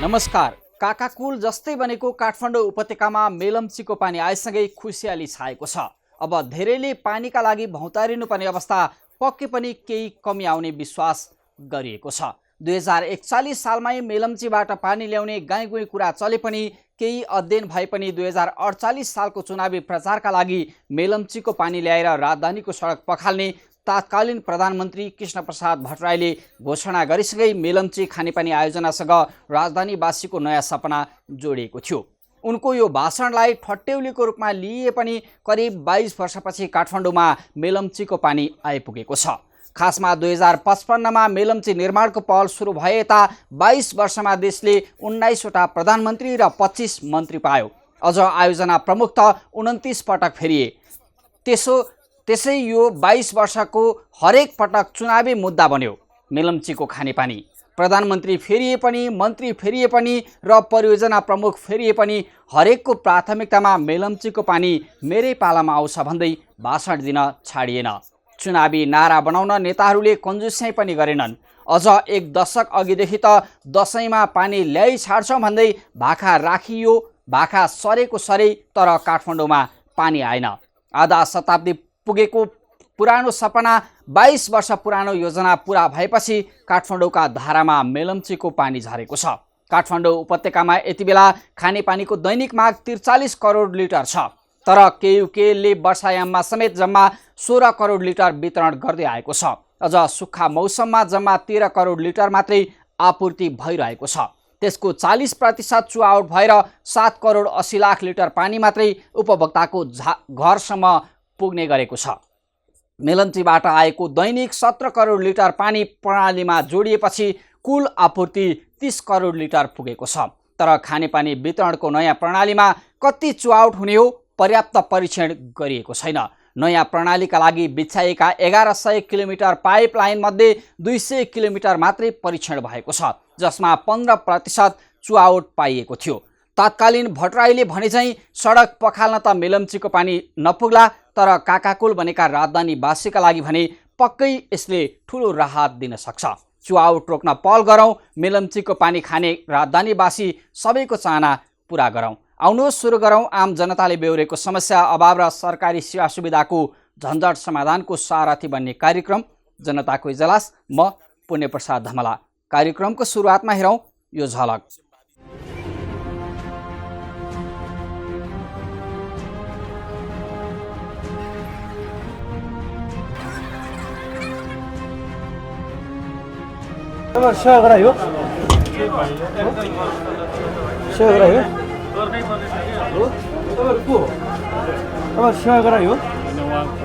नमस्कार। काकाकुल जस्तै बनेको काठमाडौँ उपत्यकामा मेलम्चीको पानी आएसँगै खुसियाली छाएको छ। अब धेरैले पानीका लागि भौतारिनुपर्ने अवस्था पक्कै पनि केही कमी आउने विश्वास गरिएको छ। 2041 सालमै मेलम्चीबाट पानी ल्याउने गाईगुई कुरा चले पनि केही अध्ययन भए पनि 2048 सालको चुनावी प्रचारका लागि मेलम्चीको पानी ल्याएर राजधानीको सडक पखाल्ने तत्कालीन प्रधानमन्त्री कृष्णप्रसाद भट्टराईले घोषणा गरेसँगै मेलम्ची खानेपानी आयोजनासँग राजधानीवासीको नयाँ सपना जोडिएको थियो। उनको यो भाषणलाई ठट्यौलीको रूपमा लिए पनि करिब 22 वर्षपछि काठमाडौँमा मेलम्चीको पानी आइपुगेको छ। खासमा 2055मा मेलम्ची निर्माणको पहल सुरु भए यता 22 वर्षमा देशले 19 वटा प्रधानमन्त्री र 25 मन्त्री पायो। अझ आयोजना प्रमुख त 29 पटक फेरिए। त्यसै यो 22 वर्षको हरेक पटक चुनावी मुद्दा बन्यो मेलम्चीको खानेपानी। प्रधानमन्त्री फेरिए पनि, मन्त्री फेरिए पनि र परियोजना प्रमुख फेरिए पनि हरेकको प्राथमिकतामा मेलम्चीको पानी मेरै पालामा आउँछ भन्दै भाषण दिन छाडिएन। चुनावी नारा बनाउन नेताहरूले कन्जुस्याइ पनि गरेनन्। अझ एक दशक अघिदेखि त दशैंमा पानी ल्याइ छाड्छौँ भन्दै भाका राखियो। भाका सरेको सरै, तर काठमाडौँमा पानी आएन। आधा शताब्दी पुगेको पुरानो सपना, 22 वर्ष पुरानो योजना पूरा भएपछि काठमाडौँका धारामा मेलम्चीको पानी झरेको छ। काठमाडौँ उपत्यकामा यति बेला खानेपानीको दैनिक माग 43 करोड लिटर छ, तर केयुकेले वर्षायाममा समेत जम्मा 16 करोड लिटर वितरण गर्दै आएको छ। अझ सुक्खा मौसममा जम्मा 13 करोड लिटर मात्रै आपूर्ति भइरहेको छ। त्यसको 40% चुआउट भएर 7 करोड 80 लाख लिटर पानी मात्रै उपभोक्ताको घरसम्म पुग्ने गरेको छ। मेलम्चीबाट आएको दैनिक 17 करोड लिटर पानी प्रणालीमा जोडिएपछि कुल आपूर्ति 30 करोड लिटर पुगेको छ। तर खानेपानी वितरणको नयाँ प्रणालीमा कति चुआउट हुने हो, पर्याप्त परीक्षण गरिएको छैन। नयाँ प्रणालीका लागि बिछाइएका 1100 किलोमिटर पाइपलाइन मध्ये 200 किलोमिटर मात्रै परीक्षण भएको छ, जसमा 15% चुआउट पाइएको थियो। तत्कालीन भट्टराईले भने चाहिँ सडक पखाल्न त मेलम्चीको पानी नपुग्ला, तर काकाकुल बनेका राजधानीवासीका लागि भने पक्कै यसले ठुलो राहत दिन सक्छ। चुआउट रोक्न पहल गरौँ, मेलम्चीको पानी खाने राजधानीवासी सबैको चाहना पुरा गरौँ। आउनुहोस् सुरु गरौँ आम जनताले बेहोरेको समस्या, अभाव र सरकारी सेवा सुविधाको झन्झट समाधानको सारथी बन्ने कार्यक्रम जनताको इजलास। म पुण्यप्रसाद धमला। कार्यक्रमको सुरुवातमा हेरौँ यो झलक। सेवा गरायो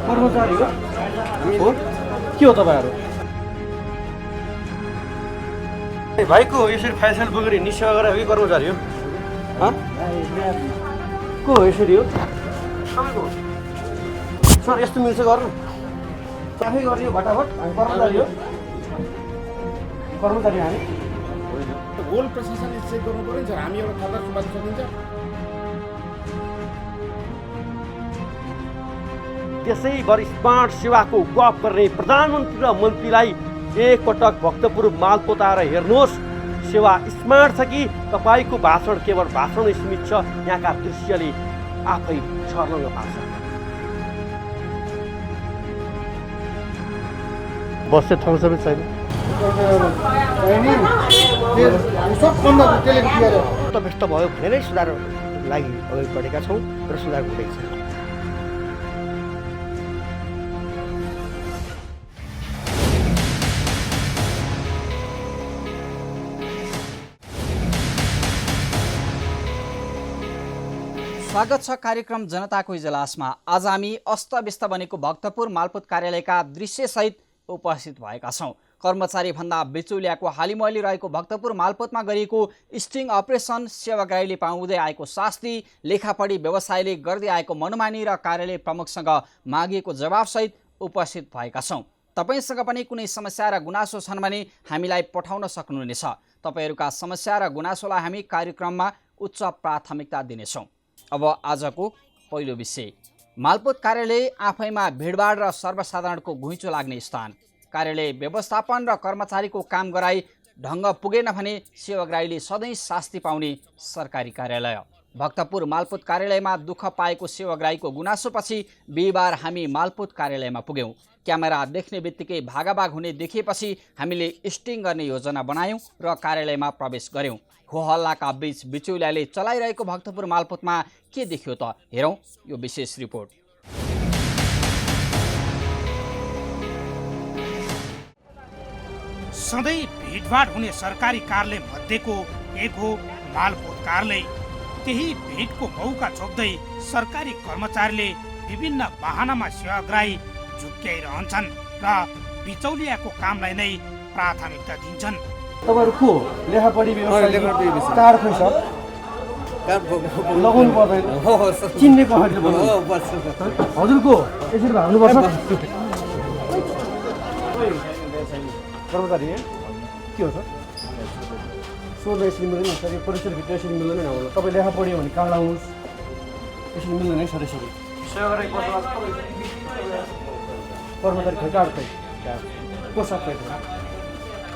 कर्मचारी हो के हो तपाईँहरू? भाइको यसरी फेसन बोकेर हिँड्ने सेवा गरायो कि कर्मचारी हो? को हो यसरी हो तपाईँको? सर यस्तो मिल्छ गर्नु? आफै गर्ने हो फटाफट। हामी कर्मचारी हो, कर्मचारी हामी गोल प्रशासनले चेक गर्नु पर्यो नि सर। हामी एउटा खाता सुन्नु सकिन्छ। त्यसैभरि स्मार्ट सेवाको गफ गर्ने प्रधानमन्त्री र मन्त्रीलाई एकपटक भक्तपुर मालपोत आएर हेर्नुहोस्। सेवा स्मार्ट छ कि तपाईँको भाषण केवल भाषणै सीमित छ? यहाँका दृश्यले आफै छर्लङ्ग पार्छ। बस्ने ठाउँ सबै छैन। व्यस्त भयो भनेरै सुधार लागि अगाडि बढेका छौँ र सुधार हुँदैछ। स्वागत छ कार्यक्रम जनताको इजलासमा। आज हामी अस्तव्यस्त बनेको भक्तपुर मालपोत कार्यालयका दृश्यसहित उपस्थित भएका छौँ। कर्मचारी भन्दा बिचौलियाको हालिमहली रहेको भक्तपुर मालपोतमा गरिएको स्टिङ अपरेसन, सेवाग्राहीले पाउँदै आएको शास्ति, लेखापढी व्यवसायले गर्दै आएको मनमानी र कार्यालय प्रमुखसँग मागिएको जवाबसहित उपस्थित भएका छौँ। तपाईसँग पनि कुनै समस्या र गुनासो छन् भने हामीलाई पठाउन सक्नुहुनेछ। तपाईहरूका समस्या र गुनासोलाई हामी कार्यक्रममा उच्च प्राथमिकता दिनेछौँ। अब आजको पहिलो विषय, मालपोत कार्यालय आफैमा भिडभाड र सर्वसाधारणको घुइँचो लाग्ने स्थान। कार्यालय व्यवस्थापन र कर्मचारीको काम गराई ढङ्ग पुगेन भने सेवाग्राहीले सधैँ शास्ति पाउने सरकारी कार्यालय। भक्तपुर मालपोत कार्यालयमा दुःख पाएको सेवाग्राहीको गुनासोपछि बिहिबार हामी मालपोत कार्यालयमा पुग्यौँ। क्यामेरा देख्ने बित्तिकै भागाभाग हुने देखिएपछि हामीले स्टिङ गर्ने योजना बनायौँ र कार्यालयमा प्रवेश गऱ्यौँ। होहल्लाका बीच बिचौलियाले चलाइरहेको भक्तपुर मालपोतमा के देखियो त हेरौँ यो विशेष रिपोर्ट। सधैँ भिडभाड हुने सरकारी कार्यालय मध्येको एक हो मालपोत कार्यालय। त्यही भिडको मौका छोप्दै सरकारी कर्मचारीले विभिन्न वाहनामा सेवाग्राही झुक्क्याइरहन्छन् र बिचौलियाको कामलाई नै प्राथमिकता दिन्छन्। तपाईँहरू को लेखापढी कार्ड खोइ सर लगाउनु पर्दैन चिन्ने हजुर को यसरी भाग्नुपर्छ कर्मचारी के हो सर सोध्दा यसरी मिल्दैन सर यो परिसरभित्र यसरी मिल्दैन हाम्रो तपाईँ लेखा पढ्यो भने कार्ड लाउनुहोस् यसरी मिल्दैन है सर यसरी कर्मचारी खोइ कार्ड खोइ पोसाक खोइ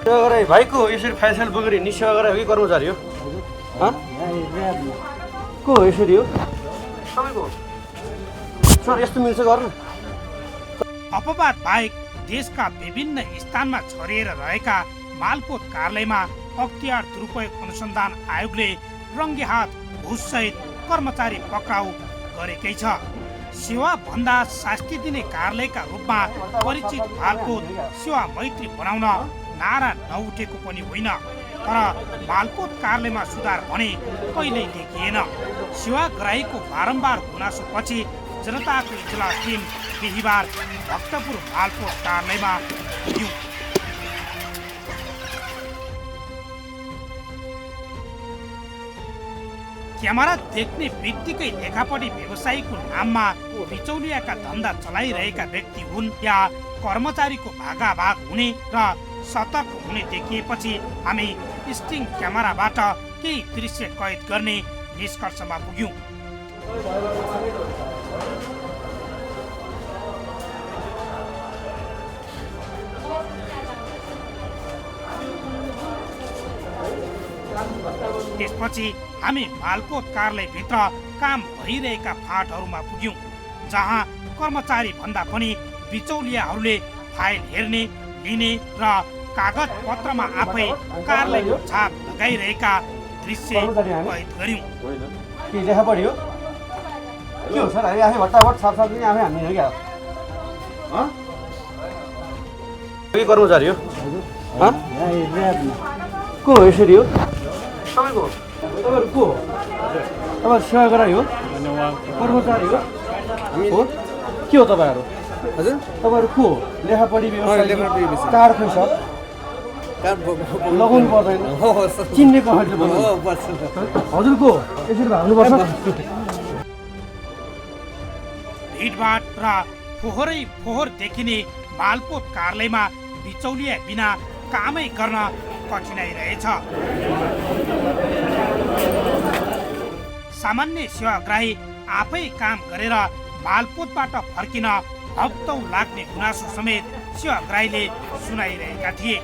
सेवाग्राही भाइको यसरी फाइल बोकेर हिँड्ने सेवाग्राही हो कि कर्मचारी हो को हो यसरी हो तपाईँको सर यस्तो मिल्छ गर्नु अपवाद बाहेक देशका विभिन्न स्थानमा छरिएर रहेका मालपोत कार्यालयमा अख्तियार दुरुपयोग अनुसन्धान आयोगले रङ्गे हात घुससहित कर्मचारी पक्राउ गरेकै छ। सेवाभन्दा शास्ति दिने कार्यालयका रूपमा परिचित मालपोत सेवा मैत्री बनाउन नारा नउठेको पनि होइन, तर मालपोत कार्यालयमा सुधार भने कहिल्यै देखिएन। सेवाग्राहीको बारम्बार गुनासोपछि जनताको इजलास दिन बिहिबार भक्तपुर मालपोत कार्यालयमा पुग्यौं। क्यामेरा देख्ने बित्तिकै लेखापढी व्यवसायीको नाममा बिचौलियाका धन्दा चलाइरहेका व्यक्ति हुन् या कर्मचारीको भागाभाग हुने र सतर्क हुने देखिएपछि हामी स्टिङ क्यामेराबाट केही दृश्य कैद गर्ने निष्कर्षमा पुग्यौं। त्यसपछि हामी मालपोत कार्यालयभित्र काम भइरहेका फाँटहरूमा पुग्यौं, जहाँ कर्मचारी भन्दा पनि बिचौलियाहरूले फाइल हेर्ने, लिने र कागज पत्रमा आफै कार्यालयको छाप लगाइरहेका दृश्य कैद गर्यौं। के लेखा पढ्यो के हो सर आफै भट्टाभट छाप दिने आफै हामी हो क्या कर्मचारी हो को हो यसरी हो तपाईँको तपाईँहरू को हो तपाईँहरू सेवाग्राही हो कर्मचारी हो के हो तपाईँहरू हजुर तपाईँहरू को हो लेखापढी कार्ड खोइ सर लगाउनु पर्दैन चिन्ने हजुर को यसरी भाग्नुपर्छ भिडभाड र फोहोरै फोहोर देखिने मालपोत कार्यालयमा बिचौलिया बिना कामै गर्न कठिनाइ रहेछ। सामान्य सेवाग्राही आफै काम गरेर मालपोतबाट फर्किन हप्तौं लाग्ने गुनासो समेत सेवाग्राहीले सुनाइरहेका थिए।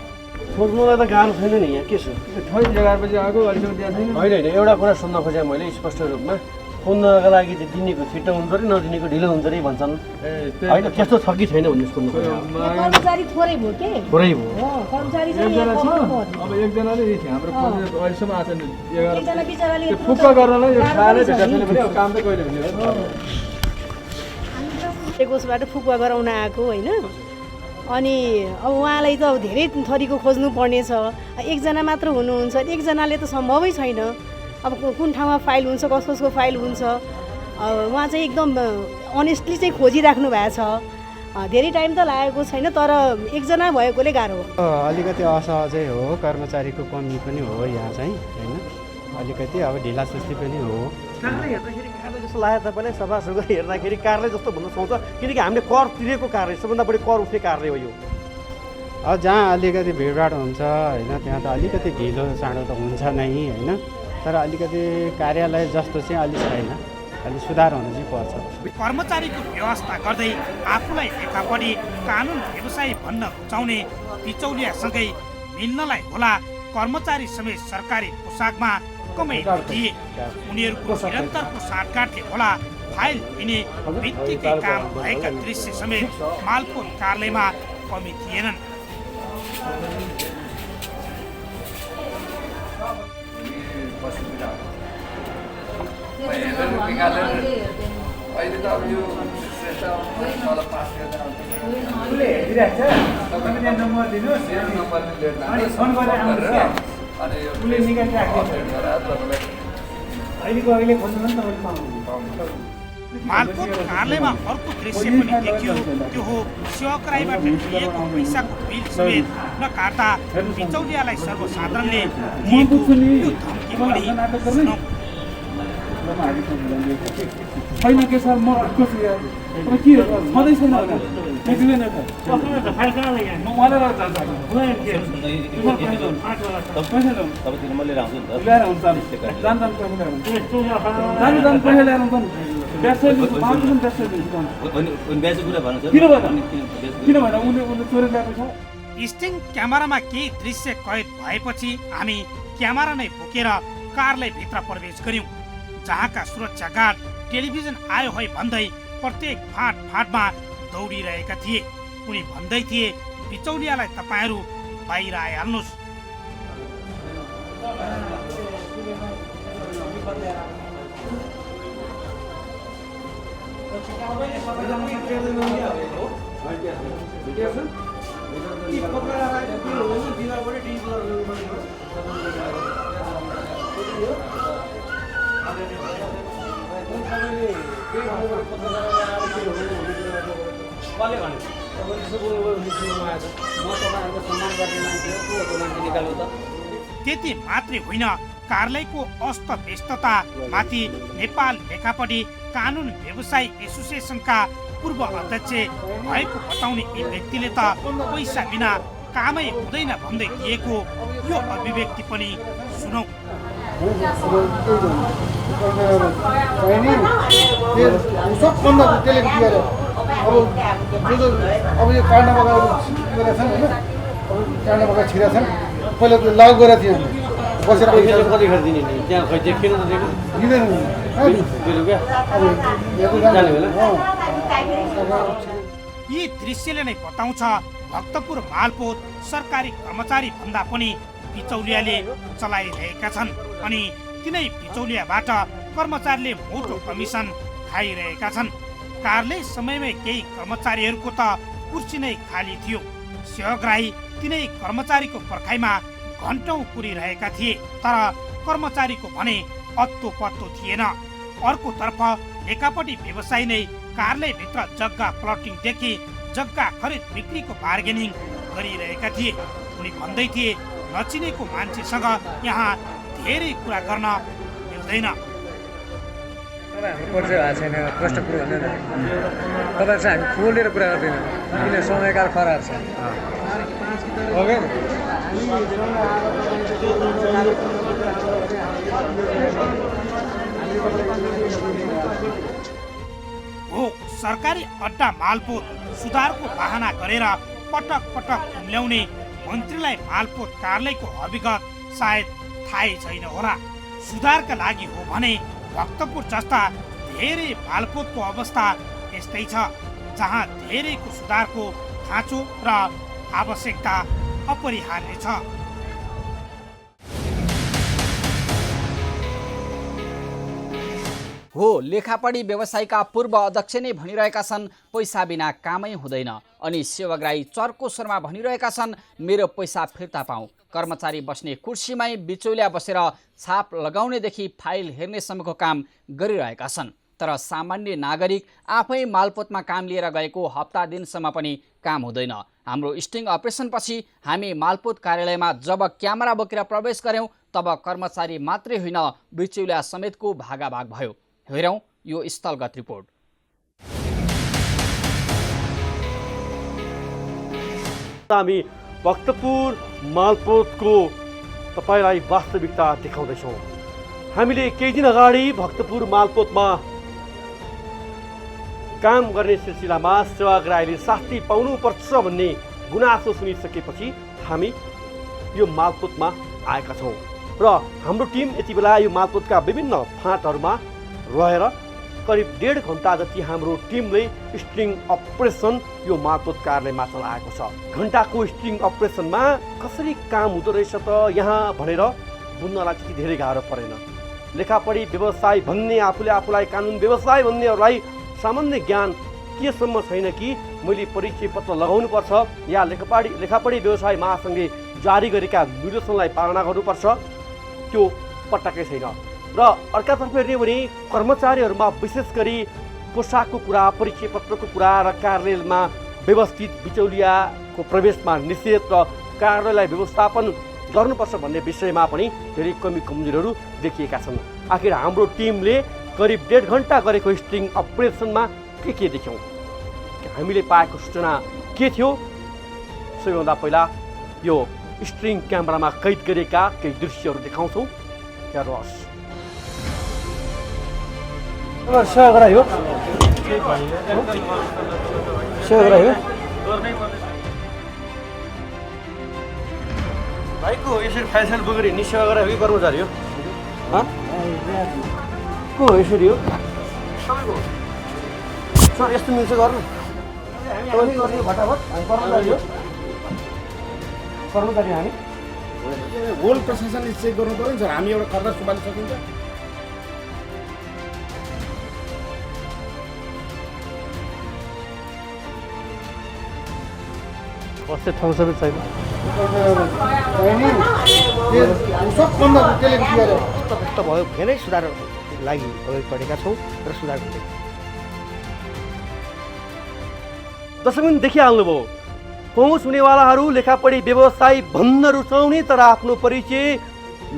खोज्नुलाई त गाह्रो छैन नि यहाँ के छ ठै जग्गापछि आएको अलिकति होइन एउटा कुरा सुन्न खोजेँ मैले स्पष्ट रूपमा खोज्नको लागि चाहिँ दिनेको छिटो हुन्छ अरे नदिनेको ढिलो हुन्छ अरे भन्छन् होइन त्यस्तो छ कि छैन भन्ने सुन्नु खोजेँ कर्मचारी थोरै भयो के थोरै भयो कर्मचारी चाहिँ अब एकजनाले हाम्रो अहिलेसम्म आएको छैन एकजना बिचराले फुक्का गर्नलाई यो खानै भेटेको छैन भने अब काम त कहिले हुने हो कोसबाट फुकुवा गराउन आएको होइन। अनि अब उहाँलाई त अब धेरै थरीको खोज्नु पर्नेछ, एकजना मात्र हुनुहुन्छ, एकजनाले त सम्भवै छैन। अब कुन ठाउँमा फाइल हुन्छ, कसको फाइल हुन्छ, उहाँ चाहिँ एकदम अनेस्टली चाहिँ खोजिराख्नु भएको छ। धेरै टाइम त लागेको छैन, तर एकजना भएकोले गाह्रो हो। अलिकति असहजै हो, कर्मचारीको कमी पनि हो यहाँ चाहिँ होइन, अलिकति अब ढिला सुस्ती पनि हो। कार्यालय जस्तो लाग्यो तपाईँलाई सभा सुगर हेर्दाखेरि कार्यालय जस्तो भन्न सुहाउँछ किनकि हामीले कर तिरेको कार्यालय सबभन्दा बढी कर उठ्ने कार्यालय हो यो। अब जहाँ अलिकति भिडभाड हुन्छ होइन त्यहाँ त अलिकति ढिलो चाँडो त हुन्छ नै होइन, तर अलिकति कार्यालय जस्तो चाहिँ अलिक छैन, अलिक सुधार हुन चाहिँ पर्छ। कर्मचारीको व्यवस्था गर्दै आफूलाई लेखापढी कानुन व्यवसायी भन्न रुचाउने बिचौलियासँगै मिल्नलाई होला कर्मचारी समेत सरकारी पोसाकमा कमै थिए। उनीहरूको निरन्तरको साँठगाँठले होला फाइल लिने बित्तिकै काम भएका दृश्य समेत मालपोत कार्यालयमा कमी थिएनन्। मालपोत कार्यालयमा अर्को दृश्य पनि देखियो। त्यो हो सेवाग्राहीबाट लिएको पैसाको बिल समेत नकाट्दा बिचौलियालाई सर्वसाधारणले दिएको यो धम्की पनि सुनौँ। छैन के सर म के सधैँ छैन होला दिँदैन त फाइल कहाँ लग्यो म मलाई राख्छ तपाईँतिर म लिएर आउँछु नि त। ल्याएर हुन्छ जान पैसा ल्याएर हुन्छ नि व्यवसाय लिन्छ मान्छे व्यवसाय लिन्छ कुरा भन्नु किन भएन उसले चोरी ल्याएको छ। स्टिङ क्यामेरामा केही दृश्य कैद भएपछि हामी क्यामेरा नै बोकेर कार्यालयभित्र प्रवेश गर्यौं, जहाँका सुरक्षा गार्ड टेलिभिजन आयो है भन्दै प्रत्येक फाँटमा दौडिरहेका थिए। उनी भन्दै थिए, बिचौलियालाई तपाईहरू बाहिर आइहाल्नुहोस्। त्यति मात्रै होइन, कार्यालयको अस्त व्यस्तता माथि नेपाल लेखापढी कानुन व्यवसायी एसोसिएसनका पूर्व अध्यक्ष भएको बताउने यी व्यक्तिले त पैसा बिना कामै हुँदैन भन्दै दिएको यो अभिव्यक्ति पनि सुनौ। सबभन्दा त्यसले दिएर अब यो काट्न लगाएर छन् होइन, काट्न लगाएर छिरा छन्। पहिला त लागु गरेको थियो बसेर कति खर्च दिने नि त्यहाँ खै देखिन त दिँदैन यी दृश्यले नै बताउँछ भक्तपुर मालपोत सरकारी कर्मचारी भन्दा पनि बिचौलियाले चलाइरहेका छन् अनि तिनै बिचौलियाबाट कर्मचारीले मोटो कमिसन खाइरहेका छन्। कार्यालय समयमै केही कर्मचारीहरूको त कुर्सी नै खाली थियो। सेवाग्राही तिनै कर्मचारीको पर्खाइमा घन्टौं कुरिरहेका थिए, तर कर्मचारीको भने अत्तो पत्तो थिएन। अर्कोतर्फ लेखापटी व्यवसायी नै कार्यालयभित्र जग्गा प्लटिङदेखि जग्गा खरिद बिक्रीको बार्गेनिङ गरिरहेका थिए। उनी भन्दै थिए, नचिनेको मान्छेसँग यहाँ धेरै कुरा गर्न मिल्दैन। परिचय भएको छैन, प्रश्न कुरो भन्दैन। तपाईँहरू चाहिँ हामी खोलेर कुरा गर्दैनौँ, किन समयकाल खराब छ। हो सरकारी अड्डा मालपोत सुधारको बहाना गरेर पटक पटक उम्ल्याउने मन्त्रीलाई मालपोत कार्यालयको अभिगत सायद थाहै छैन होला। सुधारका लागि हो भने भक्तपुर जस्ता धेरै मालपोतको अवस्था यस्तै छ, जहाँ धेरैको सुधारको खाँचो र आवश्यकता अपरिहार्य छ। हो, लेखापढी व्यवसायका पूर्व अध्यक्ष नै भनिरहेका छन् पैसा बिना कामै हुँदैन, अनि सेवाग्राही चर्को स्वरमा भनिरहेका छन् मेरो पैसा फिर्ता पाऊ। कर्मचारी बस्ने कुर्सीमै बिचौलिया बसेर छाप लगाउनेदेखि फाइल हेर्नेसम्मको काम गरिरहेका छन्। तर सामान्य नागरिक आफै मालपोतमा काम लिएर गएको हप्ता दिनसम्म पनि काम हुँदैन। हाम्रो स्टिङ अपरेसनपछि हामी मालपोत कार्यालयमा जब क्यामेरा बोकेर प्रवेश गर्यौं, तब कर्मचारी मात्रै होइन बिचौलिया समेतको भागाभाग भयो। हेरौँ यो स्थलगत रिपोर्ट। हामी भक्तपुर मालपोतको तपाईलाई वास्तविकता देखाउँदैछौँ। हामीले केही दिन अगाडि भक्तपुर मालपोतमा काम गर्ने सिलसिलामा सेवाग्राहीले शास्ति पाउनुपर्छ भन्ने गुनासो सुनिसकेपछि हामी यो मालपोतमा आएका छौँ र हाम्रो टिम यति बेला यो मालपोतका विभिन्न फाँटहरूमा रहेर करिब 1.5 घन्टा जति हाम्रो टिमले स्ट्रिङ अपरेसन यो मालपोत कार्यालयमा चलाएको छ। घन्टाको स्ट्रिङ अपरेसनमा कसरी काम हुँदो रहेछ त यहाँ भनेर बुझ्नलाई त्यति धेरै गाह्रो परेन। लेखापढी व्यवसाय भन्ने आफूलाई कानुन व्यवसाय भन्नेहरूलाई सामान्य ज्ञान केसम्म छैन कि मैले परिचय पत्र लगाउनुपर्छ या लेखापढी व्यवसाय महासङ्घले जारी गरेका निर्देशनलाई पालना गर्नुपर्छ त्यो पटक्कै छैन। र अर्कातर्फ हेर्ने हो भने कर्मचारीहरूमा विशेष गरी पोसाकको कुरा, परिचय पत्रको कुरा र कार्यालयमा व्यवस्थित बिचौलियाको प्रवेशमा निषेध र कार्यालयलाई व्यवस्थापन गर्नुपर्छ भन्ने विषयमा पनि धेरै कमी कमजोरीहरू देखिएका छन्। आखिर हाम्रो टिमले करिब 1.5 घन्टा गरेको स्ट्रिङ अपरेसनमा के देख्यौँ, हामीले पाएको सूचना के थियो, सबैभन्दा पहिला यो स्ट्रिङ क्यामेरामा कैद गरेका केही दृश्यहरू देखाउँछौँ। हेर्नुहोस्। सेवा गरायो भाइको यसरी फाइल बोकेर हिँड्ने सेवा गरायो कि कर्मचारी हो? को हो यसरी हो? सर यस्तो मिल्छ गर्नु गर्ने भटाभट कर्मचारी हो, कर्मचारी हामी होल प्रशासनले चेक गर्नु पर्यो नि सर। हामी एउटा खतरा सुबाल्न सकिन्छ? बस्ने ठाउँ सबै छैन। सबभन्दा त्यसले के त भयो धेरै सुधार लागि अगाडि बढेका छौँ र सुधार हुँदै। दर्शकबिन देखिहाल्नुभयो, पहुँच हुनेवालाहरू लेखापढी व्यवसाय भन्न रुचाउने तर आफ्नो परिचय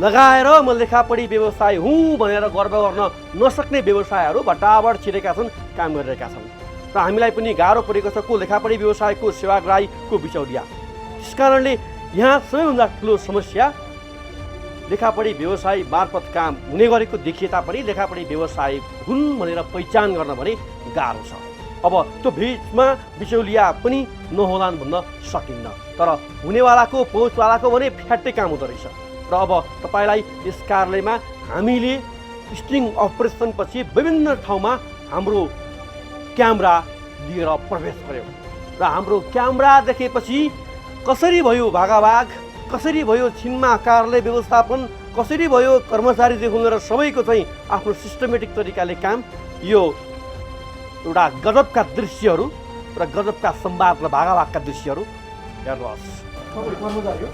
लगाएर म लेखापढी व्यवसाय हुँ भनेर गर्व गर्न नसक्ने व्यवसायहरू भट्टाभट छिरेका छन्, काम गरिरहेका छन् र हामीलाई पनि गाह्रो परेको छ को लेखापढी व्यवसायको सेवाग्राही को बिचौलिया। त्यस कारणले यहाँ सबैभन्दा ठुलो समस्या लेखापढी व्यवसाय मार्फत काम हुने गरेको देखिए तापनि लेखापढी व्यवसाय हुन् भनेर पहिचान गर्न भने गाह्रो छ। अब त्यो बिचमा बिचौलिया पनि नहोलान् भन्न सकिन्न, तर हुनेवालाको पहुँचवालाको भने फ्याट्टै काम हुँदो रहेछ। र अब तपाईँलाई यस कार्यालयमा हामीले स्ट्रिङ अपरेसनपछि विभिन्न ठाउँमा हाम्रो क्यामेरा लिएर प्रवेश गऱ्यौँ र हाम्रो क्यामेरा देखेपछि कसरी भयो भागाभाग, कसरी भयो छिनमा कार्यालय व्यवस्थापन, कसरी भयो कर्मचारीदेखि लिएर सबैको चाहिँ आफ्नो सिस्टमेटिक तरिकाले काम, यो एउटा गजबका दृश्यहरू र गजबका संवाद र भागाभागका दृश्यहरू हेर्नुहोस्। कर्मचारी हो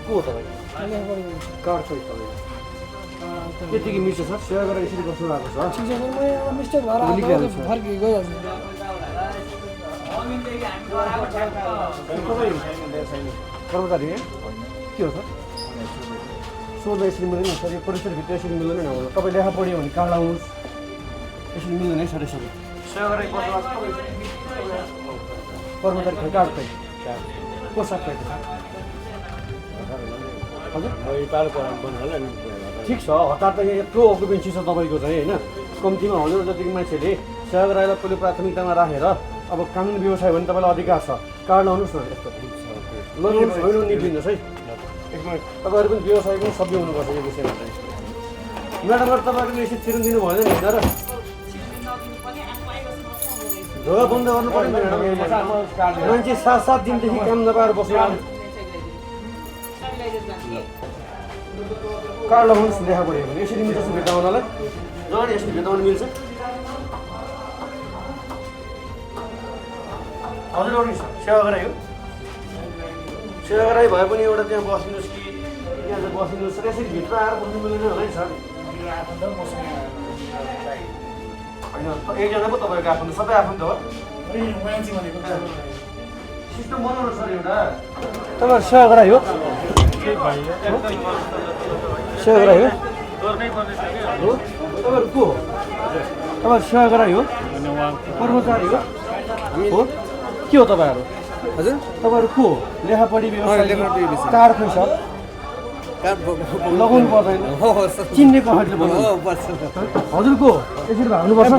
को हो तपाईँ? कार्ड छ तपाईँ यतिकै मिल्छ सर? सेवा गरेर यसरी बस्नु भएको छ? कर्मचारी के हो सर? सोध्दा यसरी मिल्दैन सर, यो परिसरभित्र यसरी मिल्दैन नि। तपाईँ लेखा पढ्यो भने कार्ड लाउनुहोस्, यसरी मिल्दैन है सर। यसरी सेवा गरेर बस्नु कर्मचारी खै कार्ड खै पोसाक खै हजुर ठिक छ। हतार त यत्रो अकुपेन्सी छ तपाईँको चाहिँ होइन, कम्तीमा 1000 जतिको मान्छेले सेवा गराएर पहिलो प्राथमिकतामा राखेर अब कानुन व्यवसाय भने तपाईँलाई अधिकार छ, कार्ड लाउनुहोस् न। यस्तो होइन निक्लिनुहोस् है, तपाईँहरू पनि व्यवसाय पनि सबै हुनुपर्छ यो विषयमा चाहिँ। म्याडमहरू तपाईँहरूले यसरी छिर्नु दिनु भएन नि र? झोला बन्द गर्नु पर्यो मान्छे 7-7 दिनदेखि काम नपाएर बस्नु। कार्ड लगाउनुहोस् लेखा पढ्यो भने यसरी मिल्छ भेटाउनलाई, जसरी यसरी भेटाउन मिल्छ। हजुर आउनु सेवा गरायो, सेवा गराइ भए पनि एउटा त्यहाँ बसिनुहोस् कि यहाँ चाहिँ बसिनुहोस्, यसरी भित्र आएर बस्नु मिल्दैन होला नि सर? होइन एकजना पो तपाईँको आफ्नो सबै आफन्त हो, सिस्टम बनाउनु सर एउटा। तपाईँहरू सेवा गरायो, सेवा गरायो तपाईँहरू को हो? तपाईँहरू सेवा गरायो कर्मचारी हो के हो तपाईँहरू? हजुर तपाईँहरू को हो? लेखापढी व्यवसाय कार्ड खै सर? लगाउनु पर्दैन, चिन्ने कसैले हजुर को यसरी भाग्नुपर्छ?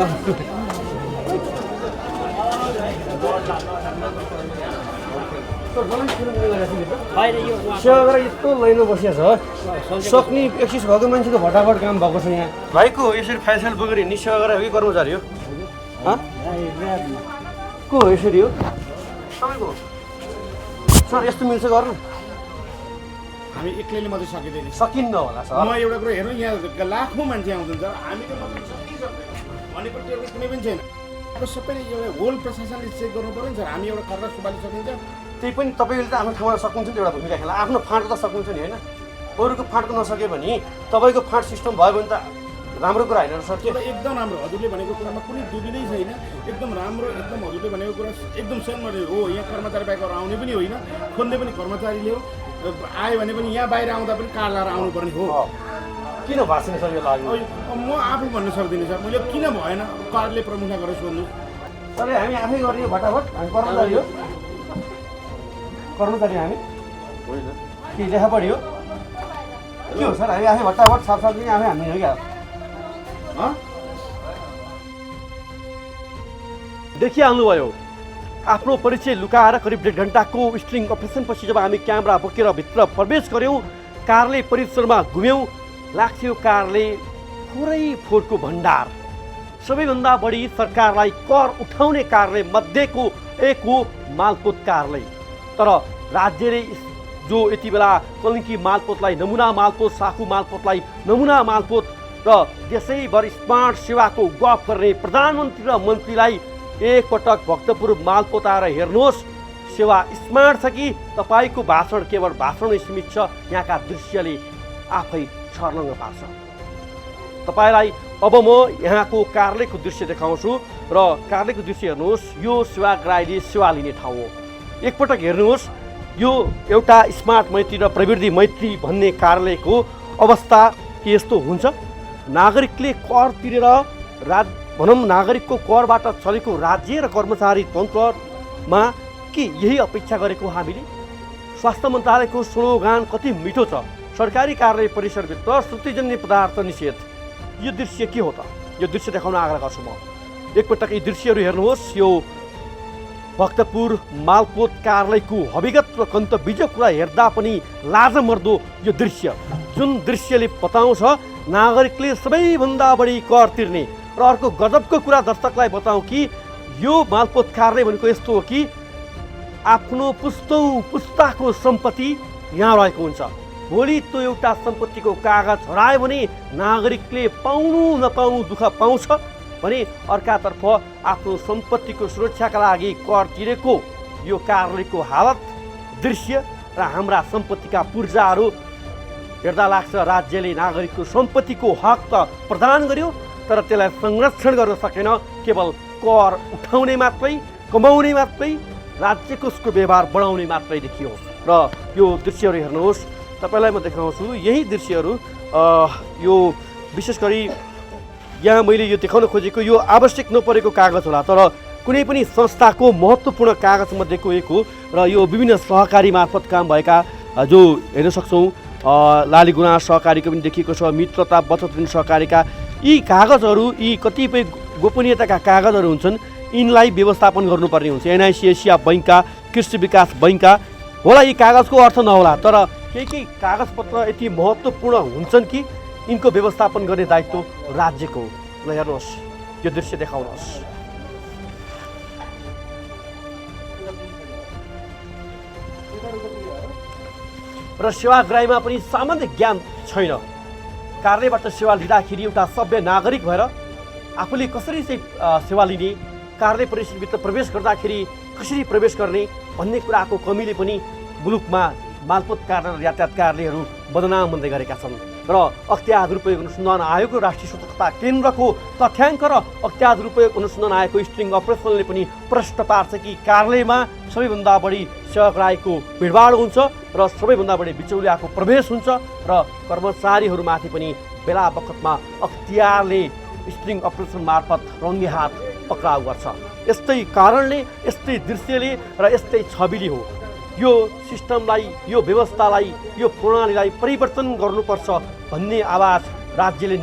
सेवा गरेर यस्तो लाइनमा बसिएको छ सक्ने एक्सिस भएको मान्छेको भटाभट काम भएको छ यहाँ भाइको यसरी फाइल बोकेर हिँड्ने सेवा गरेर हो कि कर्मचारी हो को हो यसरी हो तपाईँको सर यस्तो मिल्छ गर्नु हामी एक्लैले मात्रै सकिँदैन सकिन्न होला सर म एउटा कुरा हेर्नु यहाँ लाखौँ मान्छे आउँनुहुन्छ हामीले मात्रै सकिसक्दैन भनेको त्यो कुनै पनि छैन अब सबैले एउटा होल प्रशासनले चेक गर्नु पऱ्यो नि सर हामी एउटा खर्च सुबाले सकिन्छ त्यही पनि तपाईँले त आफ्नो ठाउँमा सक्नुहुन्छ नि एउटा भूमिका खेल्न आफ्नो फाँट त सक्नुहुन्छ नि होइन अरूको फाँटको नसक्यो भने तपाईँको फाँट सिस्टम भयो भने त राम्रो कुरा होइन सर त्यो त एकदम राम्रो हजुरले भनेको कुरामा कुनै दुविधै छैन एकदम राम्रो एकदम हजुरले भनेको कुरा एकदम सेन्ट हो यहाँ कर्मचारी बाहेक अरू आउने पनि होइन खोल्ने पनि कर्मचारीले हो आयो भने पनि यहाँ बाहिर आउँदा पनि कार्ड लगाएर आउनुपर्ने हो किन भएको छैन सर यो लाग्यो म आफू भन्न सक्दिनँ सर मैले किन भएन कार्डले प्रमुखलाई गरेर सोध्नु सर हामी आफै गर्ने भटाभट हामी कर्मचारी हो कर्मचारी हामी होइन के लेखा पढी हो के हो सर हामी आफै भटाभट साफसाफ पनि आफै हामी हो क्या देखिहाल्नुभयो आफ्नो परिचय लुकाएर करिब 1.5 घन्टाको स्ट्रिङ अपरेसनपछि जब हामी क्यामेरा बोकेर भित्र प्रवेश गऱ्यौँ कार्यालय परिसरमा घुम्यौँ लाग्थ्यो कार्यालय थोरै फोहोरको भण्डार सबैभन्दा बढी सरकारलाई कर उठाउने कार्यालय मध्येको एक हो मालपोत कार्यालय तर राज्यले जो यति बेला कलिङ्गी मालपोतलाई नमुना मालपोत साखु मालपोतलाई नमुना मालपोत र देशैभर स्मार्ट सेवाको गफ गर्ने प्रधानमन्त्री र मन्त्रीलाई एकपटक भक्तपुर मालपोत आएर हेर्नुहोस् सेवा स्मार्ट छ कि तपाईँको भाषण केवल भाषणै सीमित छ यहाँका दृश्यले आफै छर्लङ्ग पार्छ तपाईँलाई अब म यहाँको कार्यालयको दृश्य देखाउँछु र कार्यालयको दृश्य हेर्नुहोस् यो सेवाग्राहीले सेवा लिने ठाउँ हो एकपटक हेर्नुहोस् यो एउटा स्मार्ट मैत्री र प्रवृत्ति मैत्री भन्ने कार्यालयको अवस्था के यस्तो हुन्छ नागरिकले कर तिरेर भनौँ नागरिकको करबाट चलेको राज्य र कर्मचारी तन्त्रमा के यही अपेक्षा गरेको हामीले स्वास्थ्य मन्त्रालयको स्लोगान कति मिठो छ सरकारी कार्यालय परिसरभित्र श्रुतिजन्य पदार्थ निषेध यो दृश्य के हो त यो दृश्य देखाउन आग्रह गर्छु म एकपटक यी दृश्यहरू हेर्नुहोस् यो भक्तपुर मालपोत कार्यालयको हविगत र कन्तबीज कुरा हेर्दा पनि लाजमर्दो यो दृश्य जुन दृश्यले बताउँछ नागरिकले सबैभन्दा बढी कर तिर्ने र अर्को गजबको कुरा दर्शकलाई बताउँ कि यो मालपोत कार्यालय भनेको यस्तो हो कि आफ्नो पुस्तौँ पुस्ताको सम्पत्ति यहाँ रहेको हुन्छ भोलि त्यो एउटा सम्पत्तिको कागज हरायो भने नागरिकले पाउनु नपाउनु दुःख पाउँछ भने अर्कातर्फ आफ्नो सम्पत्तिको सुरक्षाका लागि कर तिरेको यो कार्यालयको हालत दृश्य र हाम्रा सम्पत्तिका पूर्जाहरू हेर्दा लाग्छ राज्यले नागरिकको सम्पत्तिको हक त प्रदान गर्यो तर त्यसलाई संरक्षण गर्न सकेन केवल कर उठाउने मात्रै कमाउने मात्रै राज्यको उसको व्यवहार बढाउने मात्रै देखियो र यो दृश्यहरू हेर्नुहोस् तपाईँलाई म देखाउँछु यही दृश्यहरू यो विशेष गरी यहाँ मैले यो देखाउन खोजेको यो आवश्यक नपरेको कागज होला तर कुनै पनि संस्थाको महत्त्वपूर्ण कागजमध्येको एक हो र यो विभिन्न सहकारी मार्फत काम भएका जो हेर्न सक्छौँ लालीगुना सहकारीको पनि देखिएको छ मित्रता बचत ऋण सहकारीका यी कागजहरू यी कतिपय गोपनीयताका कागजहरू हुन्छन् यिनलाई व्यवस्थापन गर्नुपर्ने हुन्छ एनआइसी एसिया बैङ्कका कृषि विकास बैङ्कका होला यी कागजको अर्थ नहोला तर केही कागजपत्र यति महत्त्वपूर्ण हुन्छन् कि यिनको व्यवस्थापन गर्ने दायित्व राज्यको ल हेर्नुहोस् यो दृश्य देखाउनुहोस् र सेवाग्राहीमा पनि सामान्य ज्ञान छैन कार्यालयबाट सेवा लिँदाखेरि एउटा सभ्य नागरिक भएर आफूले कसरी चाहिँ सेवा लिने कार्यालय परिसरभित्र प्रवेश गर्दाखेरि कसरी प्रवेश गर्ने भन्ने कुराको कमीले पनि मुलुकमा मालपोत कार्यालय र यातायात कार्यालयहरू बदनाम बन्दै गरेका छन् र अख्तियार दुरुपयोग अनुसन्धान आयोगको राष्ट्रिय सतर्कता केन्द्रको तथ्याङ्क र अख्तियार दुरुपयोग अनुसन्धान आयोगको स्ट्रिङ अपरेसनले पनि प्रश्न पार्छ कि कार्यालयमा सबैभन्दा बढी सेवाग्राहीको भिडभाड हुन्छ र सबैभन्दा बढी बिचौलियाको प्रवेश हुन्छ र कर्मचारीहरूमाथि पनि बेला बखतमा अख्तियारले स्ट्रिङ अपरेसन मार्फत रङ्गे हात पक्राउ गर्छ यस्तै कारणले यस्तै दृश्यले र यस्तै छविले हो यो सिस्टमलाई यो व्यवस्थालाई यो प्रणालीलाई परिवर्तन गर्नुपर्छ भन्ने आवाज राज्यले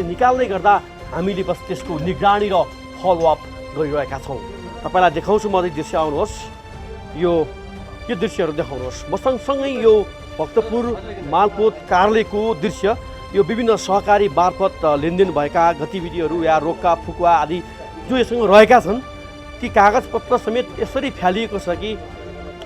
निकाल्दै गर्दा हामीले बस त्यसको निगरानी र फलोअप गरिरहेका छौँ तपाईँलाई देखाउँछु म दृश्य आउनुहोस् यो दृश्यहरू देखाउनुहोस्। म सँगसँगै यो भक्तपुर मालपोत कार्यालयको दृश्य, यो विभिन्न सहकारी मार्फत लेनदेन भएका गतिविधिहरू या रोक्का फुकुवा आदि जो यससँग रहेका छन्, ती कागजपत्र समेत यसरी फ्यालिएको छ कि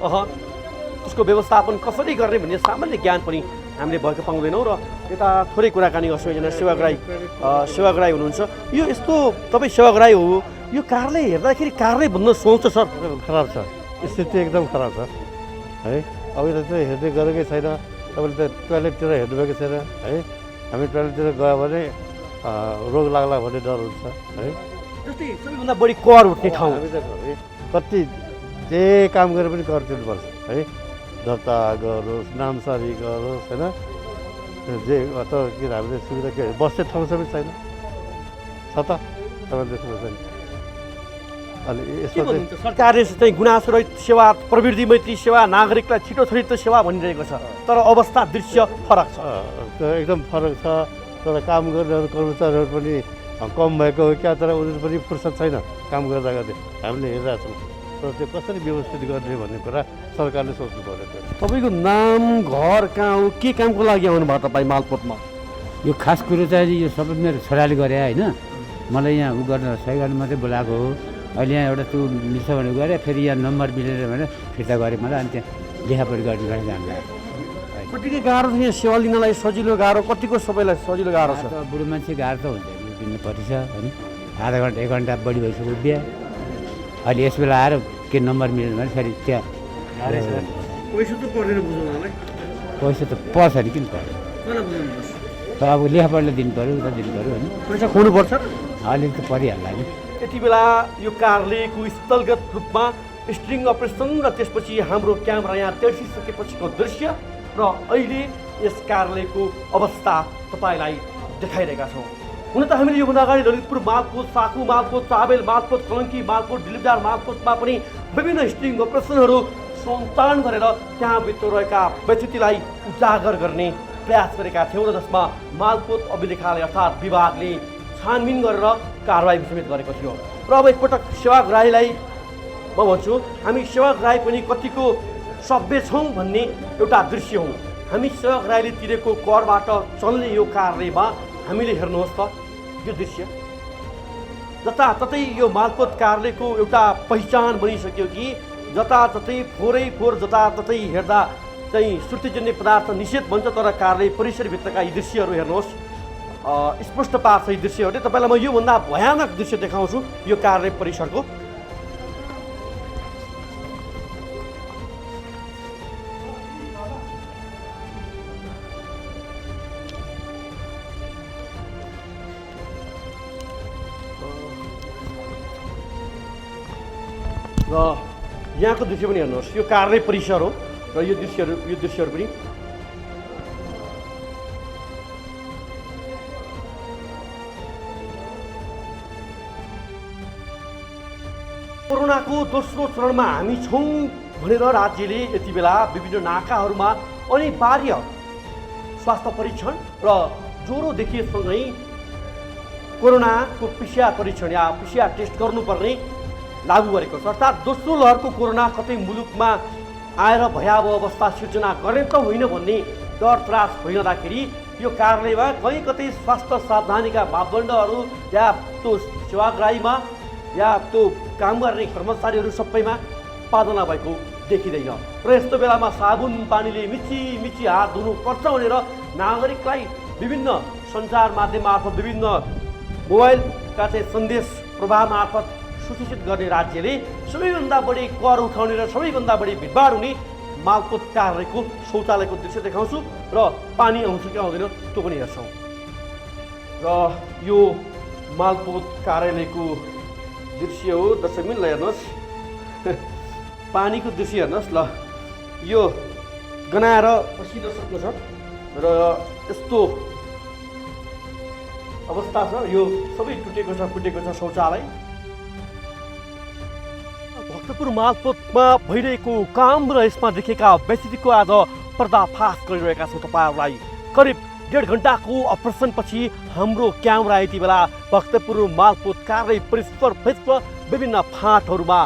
त्यसको व्यवस्थापन कसरी गर्ने भन्ने सामान्य ज्ञान पनि हामीले भएको पाउँदैनौँ। र यता थोरै कुराकानी गर्छौँ। एकजना सेवाग्राही हुनुहुन्छ। यो यस्तो तपाईँ सेवाग्राही हो, यो कार्यालय हेर्दाखेरि कार्यालय भन्न सोच्छ सर? खराब छ, स्थिति एकदम खराब छ है। अब यता चाहिँ हेर्दै गरेकै छैन। तपाईँले त टोइलेटतिर हेर्नुभएको छैन है। हामी टोइलेटतिर गयो भने रोग लाग्ला भन्ने डर हुन्छ है। जस्तै सबैभन्दा बढी कर उठ्ने ठाउँ कति जे काम गरे पनि कर तिर्नुपर्छ है। दर्ता गरोस्, नामसारी गरोस् होइन, जे अथवा के हामीले सुविधा के बस्ने ठाउँ सबै छैन छ त तपाईँले देख्नुहुन्छ नि। अनि यसमा चाहिँ सरकारले चाहिँ गुनासो रहित सेवा, प्रवृत्ति मैत्री सेवा, नागरिकलाई छिटो छरितो सेवा भनिरहेको छ, तर अवस्था दृश्य फरक छ। त्यो एकदम फरक छ। तर काम गर्ने कर्मचारीहरू पनि कम भएको हो क्या, तर उनीहरू पनि फुर्सद छैन काम गर्दा गर्दै हामीले हेरिरहेको छौँ। तर त्यो कसरी व्यवस्थित गर्ने भन्ने कुरा सरकारले सोच्नु पर्यो। तपाईँको नाम, घर कहाँ हो, के कामको लागि आउनुभयो तपाईँ मालपोतमा? यो खास कुरो चाहिँ यो सबै मेरो छोराले गरे होइन। मलाई यहाँ उ गर्न सही गर्न मात्रै बोलाएको हो। अहिले यहाँ एउटा त्यो मिल्छ भनेर गएर फेरि यहाँ नम्बर मिलेर भनेर फिर्ता गरेँ मलाई। अनि त्यहाँ लेखापढी गर्ने गरेर हामीलाई कतिको गाह्रो छ यहाँ सेवा लिनलाई? सजिलो गाह्रो कतिको? सबैलाई सजिलो गाह्रो छ? बुढो मान्छे गाह्रो त हुन्छ, किन्नु परिछ होइन। आधा घन्टा 1 घन्टा बढी भइसक्यो बिहा। अहिले यस बेला आएर के नम्बर मिलेन भने फेरि त्यहाँ पैसा त पर्दैन बुझाउनलाई? पैसा त पर्छ नि, किन पर्छ? अब लेखापढीलाई दिनु पऱ्यो, उता दिनु पऱ्यो होइन। पैसा खुवाउनुपर्छ? अलिअलि त परिहाल्ला नि। यति बेला यो कार्यालयको स्थलगत रूपमा स्ट्रिङ अपरेसन र त्यसपछि हाम्रो क्यामेरा यहाँ तेर्सिसकेपछिको दृश्य र अहिले यस कार्यालयको अवस्था तपाईँलाई देखाइरहेका छौँ। हुन त हामीले योभन्दा अगाडि ललितपुर मालपोत, साकु मालपोत, चाबेल मालपोत, कलङ्की मालपोत, डिलिपदार मालपोतमा पनि विभिन्न स्ट्रिङ अपरेसनहरू सञ्चालन गरेर त्यहाँभित्र रहेका व्यतिथिलाई उजागर गर्ने प्रयास गरेका थियौँ र जसमा मालपोत अभिलेखालय अर्थात् विभागले छानबिन गरेर कारवाही समेत गरेको थियो। र अब एकपटक सेवाग्राहीलाई म भन्छु, हामी सेवाग्राही पनि कतिको सभ्य छौँ भन्ने एउटा दृश्य हो। हामी सेवाग्राहीले तिरेको करबाट चल्ने यो कार्यालयमा हामीले हेर्नुहोस् त यो दृश्य। जताततै यो मालपोत कार्यालयको एउटा पहिचान बनिसक्यो कि जताततै फोरै फोहोर, जताततै हेर्दा चाहिँ श्रुतिजन्य पदार्थ निषेध भन्छ, तर कार्यालय परिसरभित्रका यी दृश्यहरू हेर्नुहोस्, स्पष्ट पार्छ यी दृश्यहरूले। तपाईँलाई म योभन्दा भयानक दृश्य देखाउँछु यो कार्यालय परिसरको। र यहाँको दृश्य पनि हेर्नुहोस्, यो कार्यालय परिसर हो र यो दृश्यहरू पनि कोरोनाको दोस्रो चरणमा हामी छौँ भनेर राज्यले यति बेला विभिन्न नाकाहरूमा अनिवार्य स्वास्थ्य परीक्षण र ज्वरो देखिएसँगै कोरोनाको पिसिआर परीक्षण या पिसिआर टेस्ट गर्नुपर्ने लागू गरेको छ। अर्थात् दोस्रो लहरको कोरोना कतै मुलुकमा आएर भयावह अवस्था सिर्जना गर्ने त होइन भन्ने डर त्रास भइरहँदाखेरि यो कार्यालयमा कहीँ कतै स्वास्थ्य सावधानीका मापदण्डहरू या त्यो सेवाग्राहीमा या त्यो काम गर्ने कर्मचारीहरू सबैमा पालना भएको देखिँदैन। र यस्तो बेलामा साबुन पानीले मिची हात धुनुपर्छ भनेर नागरिकलाई विभिन्न सञ्चार माध्यम मार्फत, विभिन्न मोबाइलका चाहिँ सन्देश प्रवाह मार्फत सूचित गर्ने राज्यले सबैभन्दा बढी कर उठाउने र सबैभन्दा बढी भिडभाड हुने मालपोत कार्यालयको शौचालयको दृश्य देखाउँछु र पानी आउँछ कि आउँदैन त्यो पनि हेर्छौँ। र यो मालपोत कार्यालयको दृश्य हो दर्शकबिन, हेर्नुहोस् पानीको दृश्य हेर्नुहोस्। ल यो गनाएर पसिन सक्नु छ र यस्तो अवस्था छ। यो सबै फुटेको छ शौचालय। भक्तपुर मालपोतमा भइरहेको काम र यसमा देखेका व्यतिथिको आज पर्दाफास गरिरहेका छौँ तपाईँहरूलाई। करिब 1.5 घन्टाको अपरेसनपछि हाम्रो क्यामेरा यति बेला भक्तपुर मालपोत कार्यालय परिसरभित्र विभिन्न फाँटहरूमा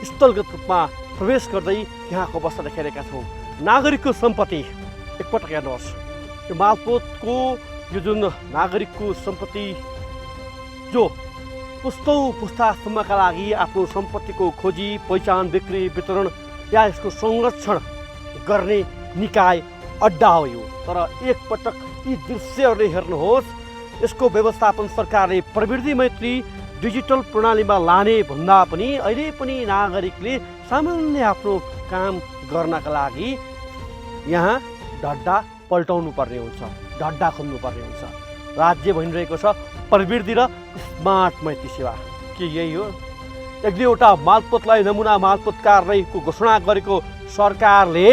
स्थलगत रूपमा प्रवेश गर्दै यहाँको अवस्था देखाइरहेका छौँ। नागरिकको सम्पत्ति एकपटक हेर्नुहोस्, यो मालपोतको यो जुन नागरिकको सम्पत्ति जो पुस्तौँ पुस्तासम्मका लागि आफ्नो सम्पत्तिको खोजी, पहिचान, बिक्री, वितरण या यसको संरक्षण गर्ने निकाय अड्डा हो यो। तर एकपटक यी दृश्यहरूले हेर्नुहोस्, यसको व्यवस्थापन सरकारले प्रवृत्ति मैत्री डिजिटल प्रणालीमा लाने भन्दा पनि अहिले पनि नागरिकले सामान्य आफ्नो काम गर्नका लागि यहाँ ढड्डा पल्टाउनु पर्ने हुन्छ, ढड्डा खोल्नुपर्ने हुन्छ। राज्य भनिरहेको छ प्रवृत्ति र स्मार्ट मैत्री सेवा। के यही हो? एक दुईवटा मालपोतलाई नमुना मालपोत कार्यालयको घोषणा गरेको सरकारले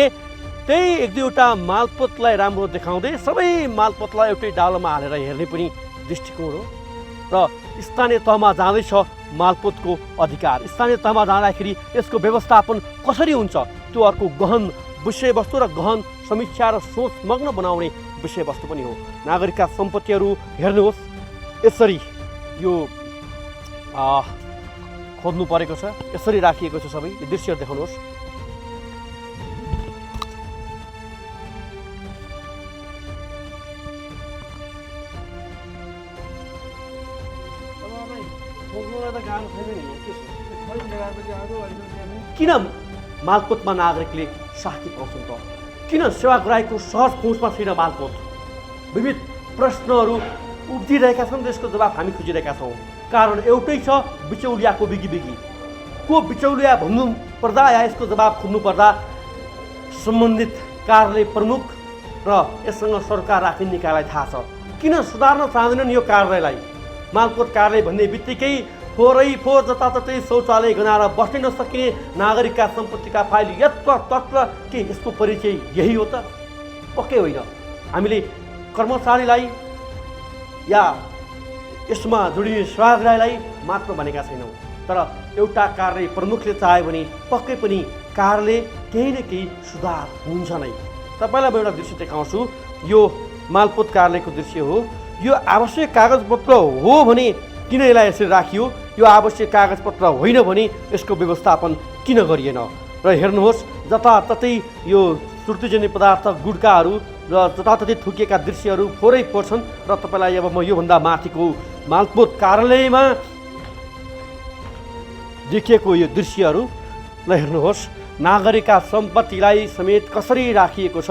त्यही एक दुईवटा मालपोतलाई राम्रो देखाउँदै सबै मालपोतलाई एउटै डालोमा हालेर हेर्ने पनि दृष्टिकोण हो। र स्थानीय तहमा जाँदैछ मालपोतको अधिकार। स्थानीय तहमा जाँदाखेरि यसको व्यवस्थापन कसरी हुन्छ त्यो अर्को गहन विषयवस्तु र गहन समीक्षा र सोचमग्न बनाउने विषयवस्तु पनि हो। नागरिकका सम्पत्तिहरू हेर्नुहोस्, यसरी यो खोज्नु परेको छ, यसरी राखिएको छ। सबै यो दृश्य देखाउनुहोस्। किन मालपोतमा नागरिकले शान्ति पाउँछन् त? किन सेवाग्राहीको सहज पहुँचमा छैन मालपोत? विविध प्रश्नहरू उब्जिरहेका छन्, त्यसको जवाब हामी खोजिरहेका छौँ। कारण एउटै छ, बिचौलियाको बिगी को बिचौलिया भन्नु पर्दा या यसको जवाब खोज्नु पर्दा सम्बन्धित कार्यालय प्रमुख र यससँग सरकार राख्ने निकायलाई थाहा छ। किन सुधार्न चाहँदैनन् यो कार्यालयलाई? मालपोत कार्यालय भन्ने बित्तिकै फोरै फोर जताततै शौचालय गनाएर बस्नै नसकिने नागरिकका सम्पत्तिका फाइल यत्र तत्र के यसको परिचय यही हो त? पक्कै होइन। हामीले कर्मचारीलाई या यसमा जोडिने सेवाग्राहीलाई मात्र भनेका छैनौँ, तर एउटा कार्यालय प्रमुखले चाह्यो भने पक्कै पनि कार्यालय केही न केही सुधार हुन्छ नै। तपाईँलाई म एउटा दृश्य देखाउँछु। यो मालपोत कार्यालयको दृश्य हो। यो आवश्यक कागजपत्र हो भने किन यसलाई यसरी राखियो? यो आवश्यक कागजपत्र होइन भने यसको व्यवस्थापन किन गरिएन? र हेर्नुहोस्, जताततै यो सुर्तीजन्य पदार्थ गुड्काहरू र जताततै थुकिएका दृश्यहरू फोरै पर्छन्। र तपाईँलाई अब म योभन्दा माथिको मालपोत कार्यालयमा देखिएको यो दृश्यहरूलाई हेर्नुहोस्। नागरिकका सम्पत्तिलाई समेत कसरी राखिएको छ,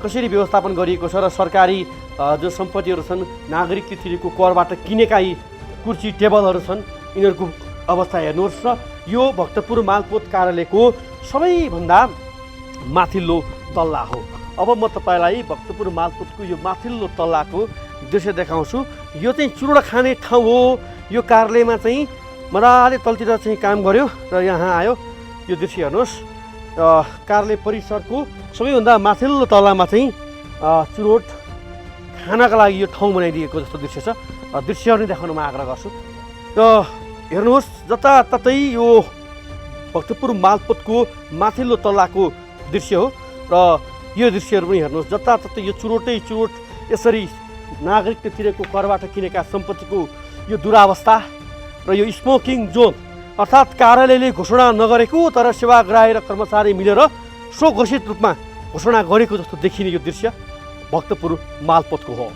कसरी व्यवस्थापन गरिएको छ। र सरकारी जो सम्पत्तिहरू छन्, नागरिकले तिरेको करबाट किनेका यी कुर्सी टेबलहरू छन्, यिनीहरूको अवस्था हेर्नुहोस्। र यो भक्तपुर मालपोत कार्यालयको सबैभन्दा माथिल्लो तल्ला हो। अब म तपाईँलाई भक्तपुर मालपोतको यो माथिल्लो तल्लाको दृश्य देखाउँछु। यो चाहिँ चुरोट खाने ठाउँ हो। यो कार्यालयमा चाहिँ मजाले तलतिर चाहिँ काम गर्यो र यहाँ आयो। यो दृश्य हेर्नुहोस्। कार्यालय परिसरको सबैभन्दा माथिल्लो तल्लामा चाहिँ चुरोट खानाका लागि यो ठाउँ बनाइदिएको जस्तो दृश्य छ। दृश्यहरू नै देखाउन म आग्रह गर्छु। र हेर्नुहोस्, जताततै यो भक्तपुर मालपोतको माथिल्लो तल्लाको दृश्य हो। र यो दृश्यहरू पनि हेर्नुहोस्, जताततै यो चुरोटै चुरोट यसरी नागरिकले तिरेको करबाट किनेका सम्पत्तिको यो दुरावस्था। र यो स्मोकिङ जोन, अर्थात् कार्यालयले घोषणा नगरेको तर सेवाग्राही र कर्मचारी मिलेर स्वघोषित रूपमा घोषणा गरेको जस्तो देखिने यो दृश्य भक्तपुर मालपोतको हो।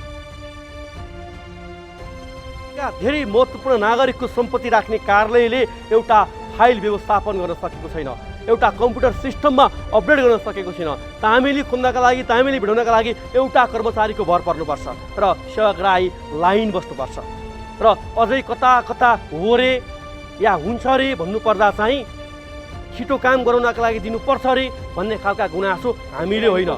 धेरै महत्त्वपूर्ण नागरिकको सम्पत्ति राख्ने कार्यालयले एउटा फाइल व्यवस्थापन गर्न सकेको छैन, एउटा कम्प्युटर सिस्टममा अपडेट गर्न सकेको छैन। तामेली खोल्नका लागि, तामेली भिडाउनका लागि एउटा कर्मचारीको भर पर्नुपर्छ र सेवाग्राही लाइन बस्नुपर्छ। र अझै कता कता हो रे या हुन्छ रे भन्नुपर्दा चाहिँ छिटो काम गराउनका लागि दिनुपर्छ रे भन्ने खालका गुनासो हामीले होइन,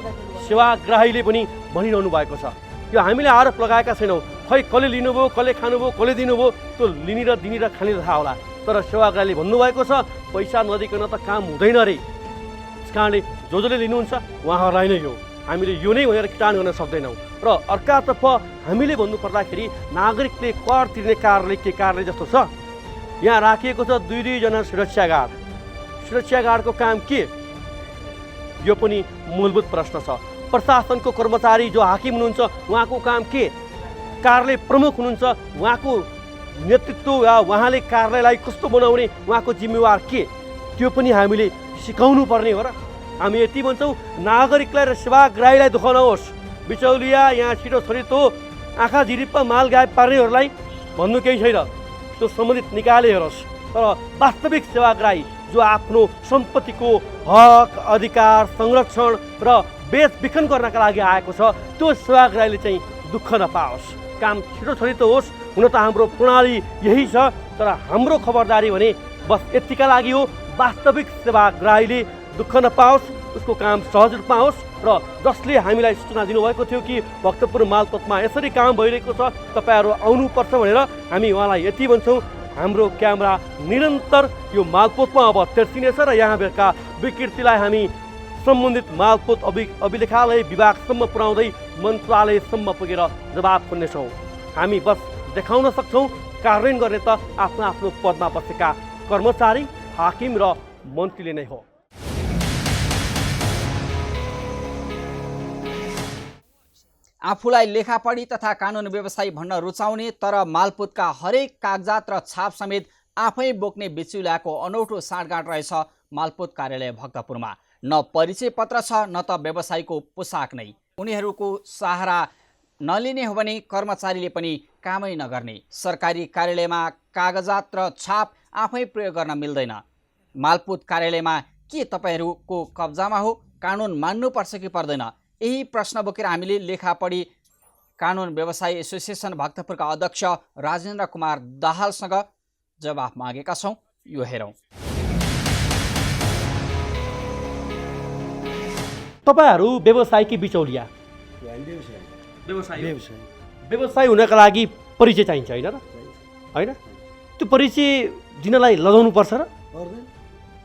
सेवाग्राहीले पनि भनिरहनु भएको छ। यो हामीले आरोप लगाएका छैनौँ। खै कसले लिनुभयो, कसले खानुभयो, कसले दिनुभयो, त्यो लिने र दिने र खाने थाहा होला। तर सेवाग्राहीले भन्नुभएको छ पैसा नदिकन त काम हुँदैन रे। त्यस कारणले जसले लिनुहुन्छ उहाँहरूलाई नै यो हामीले यो नै भनेर किटान गर्न सक्दैनौँ। र अर्कातर्फ हामीले भन्नुपर्दाखेरि नागरिकले कर तिर्ने कार्यालय के कार्यालय जस्तो छ? यहाँ राखिएको छ दुई-दुईजना सुरक्षा गार्ड। सुरक्षा गार्डको काम के? यो पनि मूलभूत प्रश्न छ। प्रशासनको कर्मचारी जो हाकिम हुनुहुन्छ उहाँको काम के? कार्यालय प्रमुख हुनुहुन्छ, उहाँको नेतृत्व या उहाँले कार्यालयलाई कस्तो बनाउने उहाँको जिम्मेवार के? त्यो पनि हामीले सिकाउनु पर्ने हो र। हामी यति भन्छौँ, नागरिकलाई र सेवाग्राहीलाई दुःख नहोस्, बिचौलिया यहाँ छिटो छरितो आँखा झिरिप्प माल गायब पार्नेहरूलाई भन्नु केही छैन, त्यो सम्बन्धित निकायले हेरोस्। तर वास्तविक सेवाग्राही जो आफ्नो सम्पत्तिको हक अधिकार संरक्षण र बेचबिखन गर्नका लागि आएको छ, त्यो सेवाग्राहीले चाहिँ दुःख नपाओस्, काम छिटो छरितो होस्। हुन त हाम्रो प्रणाली यही छ, तर हाम्रो खबरदारी भने बस यतिका लागि हो, वास्तविक सेवाग्राहीले दुःख नपाओस्, उसको काम सहज रूपमा होस्। र जसले हामीलाई सूचना दिनुभएको थियो कि भक्तपुर मालपोतमा यसरी काम भइरहेको छ, तपाईँहरू आउनुपर्छ भनेर हामी उहाँलाई यति भन्छौँ, हाम्रो क्यामेरा निरन्तर यो मालपोतमा अब तेर्सिनेछ र यहाँ भएका विकृतिलाई हामी सम्बन्धित मालपोत अभिलेखालय विभागसम्म पुर्याउँदै मन्त्रालयसम्म पुगेर जवाब खोज्नेछौँ। हामी बस देखाउन सक्छौँ, कार्यान्वयन गर्ने त आफ्नो आफ्नो पदमा बसेका कर्मचारी, हाकिम र मन्त्रीले नै हो। आफूलाई लेखापढी तथा कानुन व्यवसायी भन्न रुचाउने तर मालपोतका हरेक कागजात र छाप समेत आफै बोक्ने बिचौलियाको अनौठो साँठगाँठ रहेछ मालपोत कार्यालय भक्तपुरमा। न परिचय पत्र छ, न त व्यवसायीको पोसाक नै। उनीहरूको सहारा नलिने हो भने कर्मचारीले पनि कामै नगर्ने। सरकारी कार्यालयमा कागजात र छाप आफै प्रयोग गर्न मिल्दैन। मालपोत कार्यालयमा के तपाईँहरूको कब्जामा हो? कानुन मान्नुपर्छ कि पर्दैन? यही प्रश्न बोकेर हामीले लेखापढी कानुन व्यवसायी एसोसिएसन भक्तपुरका अध्यक्ष राजेन्द्र कुमार दाहालसँग जवाफ मागेका छौँ। यो हेरौँ। तपाईँहरू व्यवसाय कि बिचौलिया? व्यवसाय हुनका लागि परिचय चाहिन्छ होइन र? होइन, त्यो परिचय दिनलाई लगाउनुपर्छ र?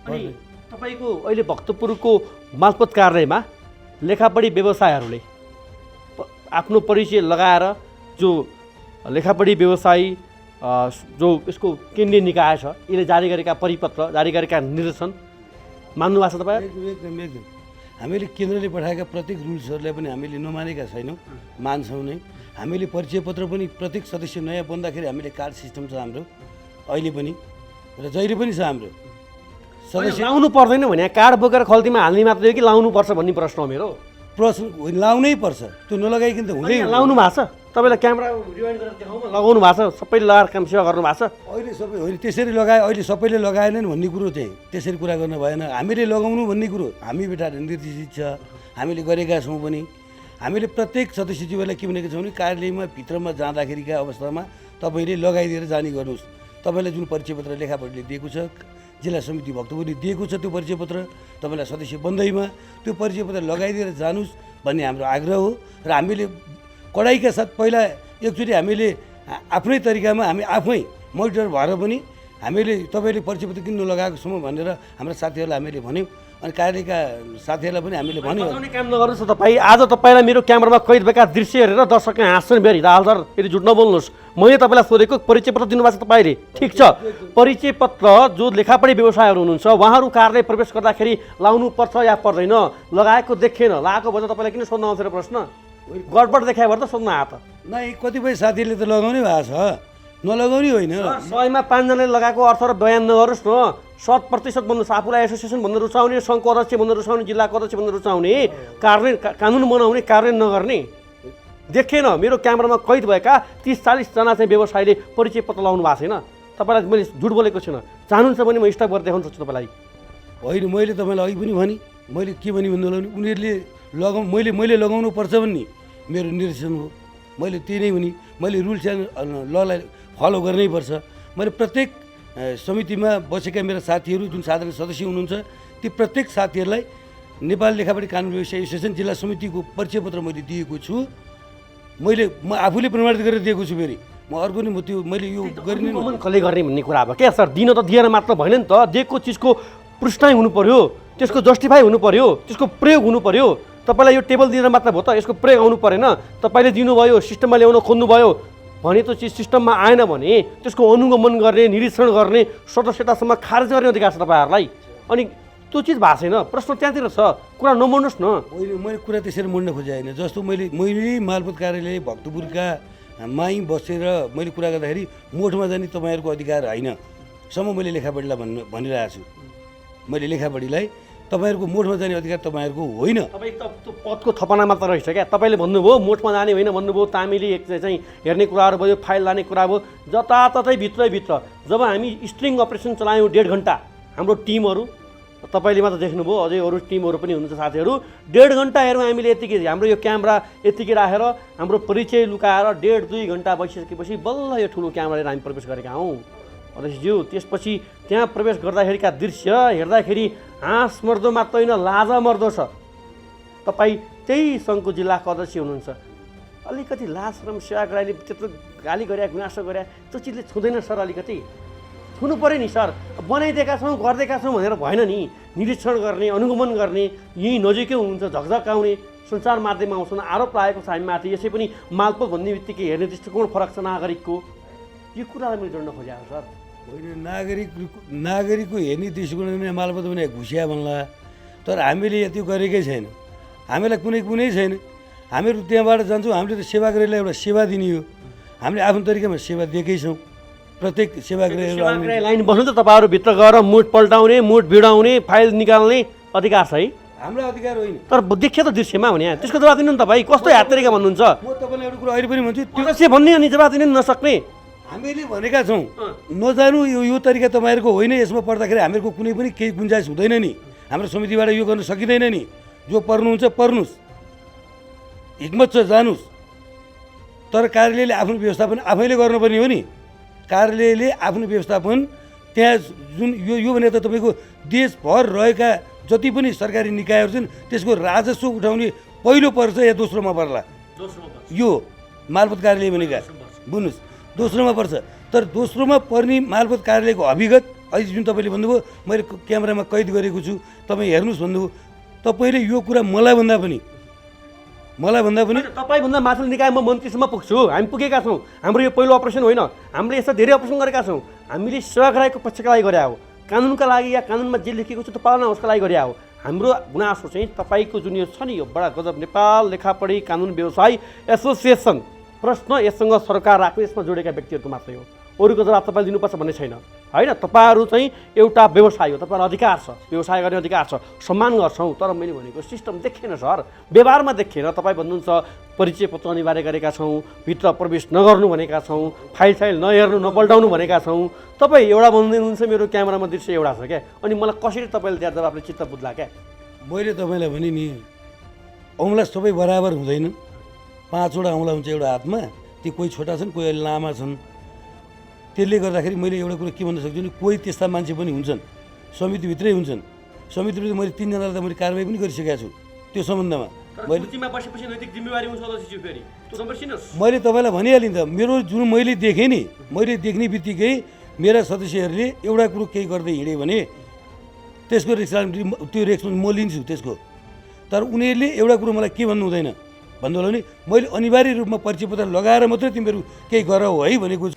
अनि तपाईँको अहिले भक्तपुरको मालपोत कार्यालयमा लेखापढी व्यवसायहरूले आफ्नो परिचय लगाएर जो लेखापढी व्यवसायी जो यसको केन्द्रीय निकाय छ, यसले जारी गरेका परिपत्र, जारी गरेका निर्देशन मान्नु भएको छ तपाईँ? एकदम एकदम। हामीले केन्द्रले पठाएका प्रत्येक रुल्सहरूलाई पनि हामीले नमानेका छैनौँ, मान्छौँ नै। हामीले परिचय पत्र पनि प्रत्येक सदस्य नयाँ बन्दाखेरि हामीले कार्ड सिस्टम छ हाम्रो अहिले पनि र जहिले पनि छ हाम्रो। सदस्य लाउनु पर्दैन भने कार्ड बोकेर खल्तीमा हाल्ने मात्रै हो कि लाउनुपर्छ भन्ने प्रश्न हो मेरो। प्रश्न लाउनै पर्छ, त्यो नलगाइकन त हुँदैन। लाउनु भएको छ? तपाईँलाई क्यामेरा रिवाइन्ड गरेर देखाउँ, लगाउनु भएको छ? सबैले लगाएर काम सेवा गर्नु भएको छ? अहिले सबै होइन, त्यसरी लगाए, अहिले सबैले लगाएनन् भन्ने कुरो चाहिँ त्यसरी कुरा गर्नु भएन। हामीले लगाउनु भन्ने कुरो हामी बेटा निर्देशित छ, हामीले गरेका छौँ पनि। हामीले प्रत्येक सदस्यज्यूहरूलाई के भनेको छौँ भने कार्यालयमा भित्रमा जाँदाखेरिका अवस्थामा तपाईँले लगाइदिएर जाने गर्नुहोस्। तपाईँलाई जुन परिचय पत्र लेखापढीले दिएको छ, जिल्ला समिति भक्तपुरले दिएको छ, त्यो परिचय पत्र तपाईँलाई सदस्य बन्दैमा त्यो परिचय पत्र लगाइदिएर जानुहोस् भन्ने हाम्रो आग्रह हो। र हामीले कडाइका साथ पहिला एकचोटि हामीले आफ्नै तरिकामा हामी आफै मोनिटर भएर पनि हामीले तपाईँले परिचय पत्र किन नलगाएको छौँ भनेर हाम्रा साथीहरूलाई हामीले भन्यौँ। अनि कार्यका साथीहरूलाई पनि हामीले भन्यौँ, काम नगर्नुहोस् न तपाईँ। आज तपाईँलाई मेरो क्यामेरामा कैद भएका दृश्य हेरेर दर्शकले हाँस्छन् बेर हिँडाल्छन्, यदि झुट नबोल्नुहोस्। मैले तपाईँलाई सोधेको परिचय पत्र दिनुभएको छ तपाईँले, ठिक छ। परिचय पत्र जो लेखापढी व्यवसायहरू हुनुहुन्छ उहाँहरू कार्यालय प्रवेश गर्दाखेरि लाउनु पर्छ या पर्दैन? लगाएको देखेन, लगाएको भएर तपाईँलाई किन सोध्न आउँछ र प्रश्न? गडबड देखायो भने त सोध्न आयो त? नै कतिपय साथीहरूले त लगाउनै भएको छ, नलगाउने होइन। 100मा 5 जनाले लगाएको अर्थ र बयान नगर्नुहोस् न। 100% भन्नुहोस्। आफूलाई एसोसिएसन भन्न रुचाउने, सङ्घको अध्यक्ष भन्न रुचाउने, जिल्लाको अध्यक्ष भन्न रुचाउने, कार्यान्वयन कानुन बनाउने, कार्यान्वयन नगर्ने। देखेन मेरो क्यामेरामा कैद भएका 30-40 जना चाहिँ व्यवसायीले परिचय पत्र लाउनु भएको छैन। तपाईँलाई मैले झुट बोलेको छैन। चाहनुहुन्छ भने म स्टप गरेर देखाउन सक्छु तपाईँलाई। होइन, मैले तपाईँलाई अघि पनि भने, मैले के भने नलाउने, उनीहरूले मैले लगाउनु पर्छ भन्ने मेरो निर्देशन हो। मैले त्यही नै भने, मैले रुल्स एन्ड ललाई फलो गर्नै पर्छ। मैले प्रत्येक समितिमा बसेका मेरा साथीहरू जुन साधारण सदस्य हुनुहुन्छ ती प्रत्येक साथीहरूलाई नेपाल लेखापढी कानुन व्यवसाय एसोसिएसन जिल्ला समितिको परिचय पत्र मैले दिएको छु। म आफूले प्रमाणित गरेर दिएको छु। फेरि म अर्को नि त्यो मैले यो गरिने कसले गर्ने भन्ने कुरा अब क्या सर? दिन त दिएर मात्र भएन नि त, दिएको चिजको पुष्टाइ हुनु पर्यो, त्यसको जस्टिफाई हुनु पर्यो, त्यसको प्रयोग हुनु पर्यो। तपाईँलाई यो टेबल दिएर मात्र भयो त? यसको प्रयोग आउनु परेन? तपाईँले दिनुभयो, सिस्टममा ल्याउन खोज्नुभयो भने त चिज सिस्टममा आएन भने त्यसको अनुगमन गर्ने, निरीक्षण गर्ने, सदस्यतासम्म खारेज गर्ने अधिकार छ तपाईँहरूलाई। अनि त्यो चिज भएको छैन, प्रश्न त्यहाँतिर छ, कुरा नमोड्नुहोस् न। होइन, मैले कुरा त्यसरी मोड्न खोजेको होइन। जस्तो मैले मालपोत कार्यालय भक्तपुरका माई बसेर मैले कुरा गर्दाखेरि मोठमा जाने तपाईँहरूको अधिकार होइन सम्म मैले लेखापढीलाई भनिरहेको छु। मैले लेखापढीलाई तपाईँहरूको मोठमा जाने अधिकार तपाईँहरूको होइन। तपाईँ त त्यो पदको थपना मात्र रहेछ क्या। तपाईँले भन्नुभयो मोठमा जाने होइन भन्नुभयो, तामेली चाहिँ हेर्ने कुराहरू भयो, फाइल लाने कुरा भयो, जताततै भित्रैभित्र। जब हामी स्ट्रिङ अपरेसन चलायौँ 1.5 घन्टा, हाम्रो टिमहरू तपाईँले मात्र देख्नुभयो, अझै अरू टिमहरू पनि हुनुहुन्छ साथीहरू, 1.5 घन्टा हेरौँ हामीले। यतिकै हाम्रो यो क्यामेरा यतिकै राखेर हाम्रो परिचय लुकाएर 1.5-2 घन्टा बसिसकेपछि बल्ल यो ठुलो क्यामेरा लिएर हामी प्रवेश गरेका हौँ अध्यक्षज्यू। त्यसपछि त्यहाँ प्रवेश गर्दाखेरिका दृश्य हेर्दाखेरि हाँस मर्दो मात्र होइन, लाजा मर्दो छ। तपाईँ त्यही सङ्घको जिल्लाको अध्यक्ष हुनुहुन्छ, अलिकति लाज शरम सेवाग्राहीले त्यत्रो गाली गरे, गुनासो गरे, त्यो चिजले छुँदैन सर। अलिकति छुनु पऱ्यो नि सर। बनाइदिएका छौँ, गरिदिएका छौँ भनेर भएन नि। निरीक्षण गर्ने, अनुगमन गर्ने, यहीँ नजिकै हुनुहुन्छ, झकझकाउने सञ्चार माध्यममा आउँछन्, आरोप लागेको छ हामीमाथि। यसै पनि मालपोत भन्ने बित्तिकै हेर्ने दृष्टिकोण फरक छ नागरिकको। यो कुरालाई मैले जोड्न खोजेको सर। होइन, नागरिकको हेर्ने दृष्टिकोण मालपोत भने घुसिया भन्ला, तर हामीले यति गरेकै छैन। हामीलाई कुनै छैन। हामीहरू त्यहाँबाट जान्छौँ, हामीले त सेवाग्राहीलाई एउटा सेवा दिने हो। हामीले आफ्नो तरिकामा सेवा दिएकै छौँ। प्रत्येक सेवाग्राही लाइन बस्नु त तपाईँहरू भित्र गएर मुठ पल्टाउने, मुठ भिडाउने, फाइल निकाल्ने अधिकार छ है? हाम्रो अधिकार होइन। तर देखियो त दृश्यमा भने त्यसको जवाब दिनु नि तपाईँ। कस्तो हात तरिका भन्नुहुन्छ? म तपाईँलाई एउटा कुरा अहिले पनि भन्छु, त्यो भन्ने अनि जवाब दिनु नसक्ने हामीले भनेका छौँ नजानु। यो तरिका तपाईँहरूको होइन। यसमा पर्दाखेरि हामीहरूको कुनै पनि केही गुन्जाइस हुँदैन नि। हाम्रो समितिबाट यो गर्न सकिँदैन नि। जो पर्नुहुन्छ पर्नुहोस्, हिक्मत छ जानुहोस्। तर कार्यालयले आफ्नो व्यवस्थापन आफैले गर्नुपर्ने हो नि। कार्यालयले आफ्नो व्यवस्थापन त्यहाँ जुन यो भने त तपाईँको देशभर रहेका जति पनि सरकारी निकायहरू छन् त्यसको राजस्व उठाउने पहिलो पर्छ या दोस्रोमा पर्ला? यो मालपोत कार्यालय भनेका बुझ्नुहोस्, दोस्रोमा पर्छ। तर दोस्रोमा पर्ने मालपोत कार्यालयको अभिगत अहिले जुन तपाईँले भन्नुभयो, मैले क्यामेरामा कैद गरेको छु, तपाईँ हेर्नुहोस् भन्नुभयो। तपाईँले यो कुरा मलाई भन्दा पनि तपाईँभन्दा माथिल्लो निकायमा मन्त्रीसम्म पुग्छु। हामी पुगेका छौँ। हाम्रो यो पहिलो अपरेसन होइन, हामीले यस्ता धेरै अपरेसन गरेका छौँ। हामीले सेवाग्राहीको पक्षका लागि गरे हो, कानुनका लागि या कानुनमा जे लेखिएको छ त्यो पालना उसका लागि गरे हो। हाम्रो गुनासो चाहिँ तपाईँको जुन यो छ नि, यो बडा गजब नेपाल लेखापढी कानुन व्यवसाय एसोसिएसन प्रश्न यससँग सरकार राख्ने यसमा जोडेका व्यक्तिहरूको मात्रै हो। अरूको जवाब तपाईँले दिनुपर्छ भन्ने छैन होइन। तपाईँहरू चाहिँ एउटा व्यवसाय हो, तपाईँहरू अधिकार छ, व्यवसाय गर्ने अधिकार छ, सम्मान गर्छौँ। तर मैले भनेको सिस्टम देखेन सर, व्यवहारमा देखेन। तपाईँ भन्नुहुन्छ परिचय पत्र अनिवार्य गरेका छौँ, भित्र प्रवेश नगर्नु भनेका छौँ, फाइल नहेर्नु नपल्टाउनु भनेका छौँ। तपाईँ एउटा भन्दै हुनुहुन्छ, मेरो क्यामेरामा दृश्य एउटा छ क्या। अनि मलाई कसरी तपाईँले त्यहाँ जवाबले चित्त बुझ्ला क्या? मैले तपाईँलाई भने नि, औँला सबै बराबर हुँदैन। 5वटा औँला हुन्छ एउटा हातमा, ती कोही छोटा छन्, कोही लामा छन्। त्यसले गर्दाखेरि मैले एउटा कुरो के भन्न सक्छु भने कोही त्यस्ता मान्छे पनि हुन्छन्, समितिभित्रै हुन्छन्। समितिभित्र मैले 3जनालाई त मैले कारवाही पनि गरिसकेको छु त्यो सम्बन्धमा। मैले तपाईँलाई भनिहालेँ नि त, मेरो जुन मैले देखेँ नि, मैले देख्ने बित्तिकै मेरा सदस्यहरूले एउटा कुरो केही गर्दै हिँडेँ भने त्यसको त्यो रिस्क म लिन्छु त्यसको। तर उनीहरूले एउटा कुरो मलाई के भन्नु हुँदैन भन्नु होला भने मैले अनिवार्य रूपमा परिचय पत्र लगाएर मात्रै तिमीहरू केही गर हो है भनेको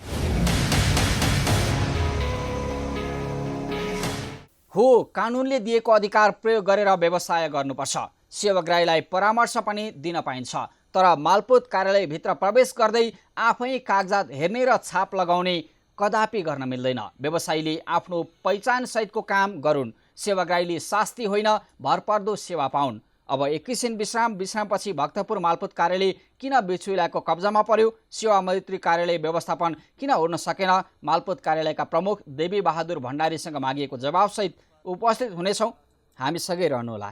हो। कानुनले दिएको अधिकार प्रयोग गरेर व्यवसाय गर्नुपर्छ। सेवाग्राहीलाई परामर्श पनि दिन पाइन्छ, तर मालपोत कार्यालयभित्र प्रवेश गर्दै आफै कागजात हेर्ने र छाप लगाउने कदापि गर्न मिल्दैन। व्यवसायीले आफ्नो पहिचान सहितको काम गरून्, सेवाग्राहीले शास्ति होइन भरपर्दो सेवा पाउन्। अब एकैछिन विश्रामपछि भक्तपुर मालपोत कार्यालय किन बिचुइलाको कब्जामा पर्यो? सेवा मैत्री कार्यालय व्यवस्थापन किन उड्न सकेन? मालपोत कार्यालयका प्रमुख देवी बहादुर भण्डारीसँग मागिएको जवाबसहित उपस्थित हुनेछौँ। हामीसँगै रहनुहोला।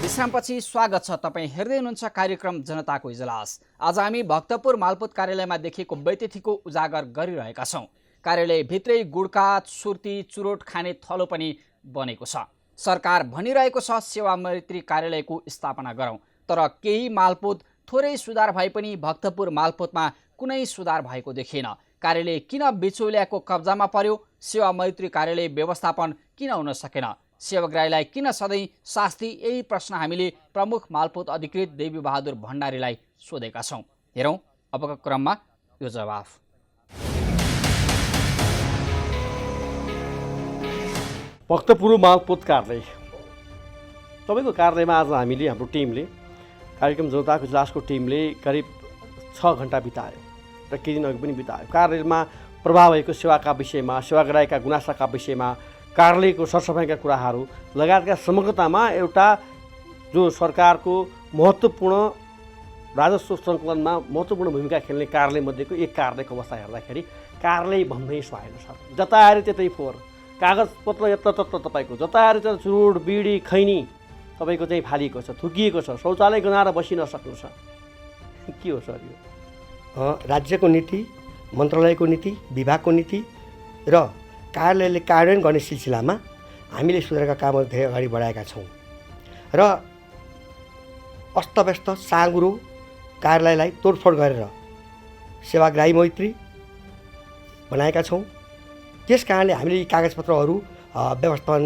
विश्रामपछि स्वागत छ। तपाईँ हेर्दै हुनुहुन्छ कार्यक्रम जनताको इजलास। आज हामी भक्तपुर मालपोत कार्यालयमा देखिएको व्यतिथिको उजागर गरिरहेका छौँ। कार्यालयभित्रै गुड्का, सुर्ती, चुरोट खाने थलो पनि बनेको छ। सरकार भनिरहेको छ सेवा मैत्री कार्यालयको स्थापना गरौँ, तर केही मालपोत थोरै सुधार भए पनि भक्तपुर मालपोतमा कुनै सुधार भएको देखिएन। कार्यालय किन बिचौलियाको कब्जामा पर्यो? सेवा मैत्री कार्यालय व्यवस्थापन किन हुन सकेन? सेवाग्राहीलाई किन सधैँ शास्ति? यही प्रश्न हामीले प्रमुख मालपोत अधिकृत देवी बहादुर भण्डारीलाई सोधेका छौँ। हेरौँ अबको क्रममा यो जवाफ। भक्तपुर मालपोत कार्यालय, तपाईँको कार्यालयमा आज हामीले हाम्रो टिमले कार्यक्रम जनताको इजलासको टिमले करिब 6 घन्टा बितायो र केही दिन अघि पनि बितायो। कार्यालयमा प्रभाव भएको सेवाका विषयमा, सेवाग्राहीका गुनासाका विषयमा, कार्यालयको सरसफाइका कुराहरू लगायतका समग्रतामा एउटा जो सरकारको महत्त्वपूर्ण राजस्व सङ्कलनमा महत्त्वपूर्ण भूमिका खेल्ने कार्यालयमध्येको एक कार्यालयको अवस्था हेर्दाखेरि कार्यालय भन्दै सुहाएन सर। जता आएर त्यतै फोहोर, कागजपत्र यत्र तपाईँको जता आएर त्यता चुरोट बिडी खैनी तपाईँको चाहिँ फालिएको छ, थुकिएको छ, शौचालय गनाएर बसि नसक्नु छ। के हो सर यो? राज्यको नीति, मन्त्रालयको नीति, विभागको नीति र कार्यालयले कार्यान्वयन गर्ने सिलसिलामा हामीले सुधारका कामहरू धेरै अगाडि बढाएका छौँ र अस्तव्यस्त साँगुरो कार्यालयलाई तोडफोड गरेर सेवाग्राही मैत्री बनाएका छौँ। त्यस कारणले हामीले यी कागजपत्रहरू व्यवस्थापन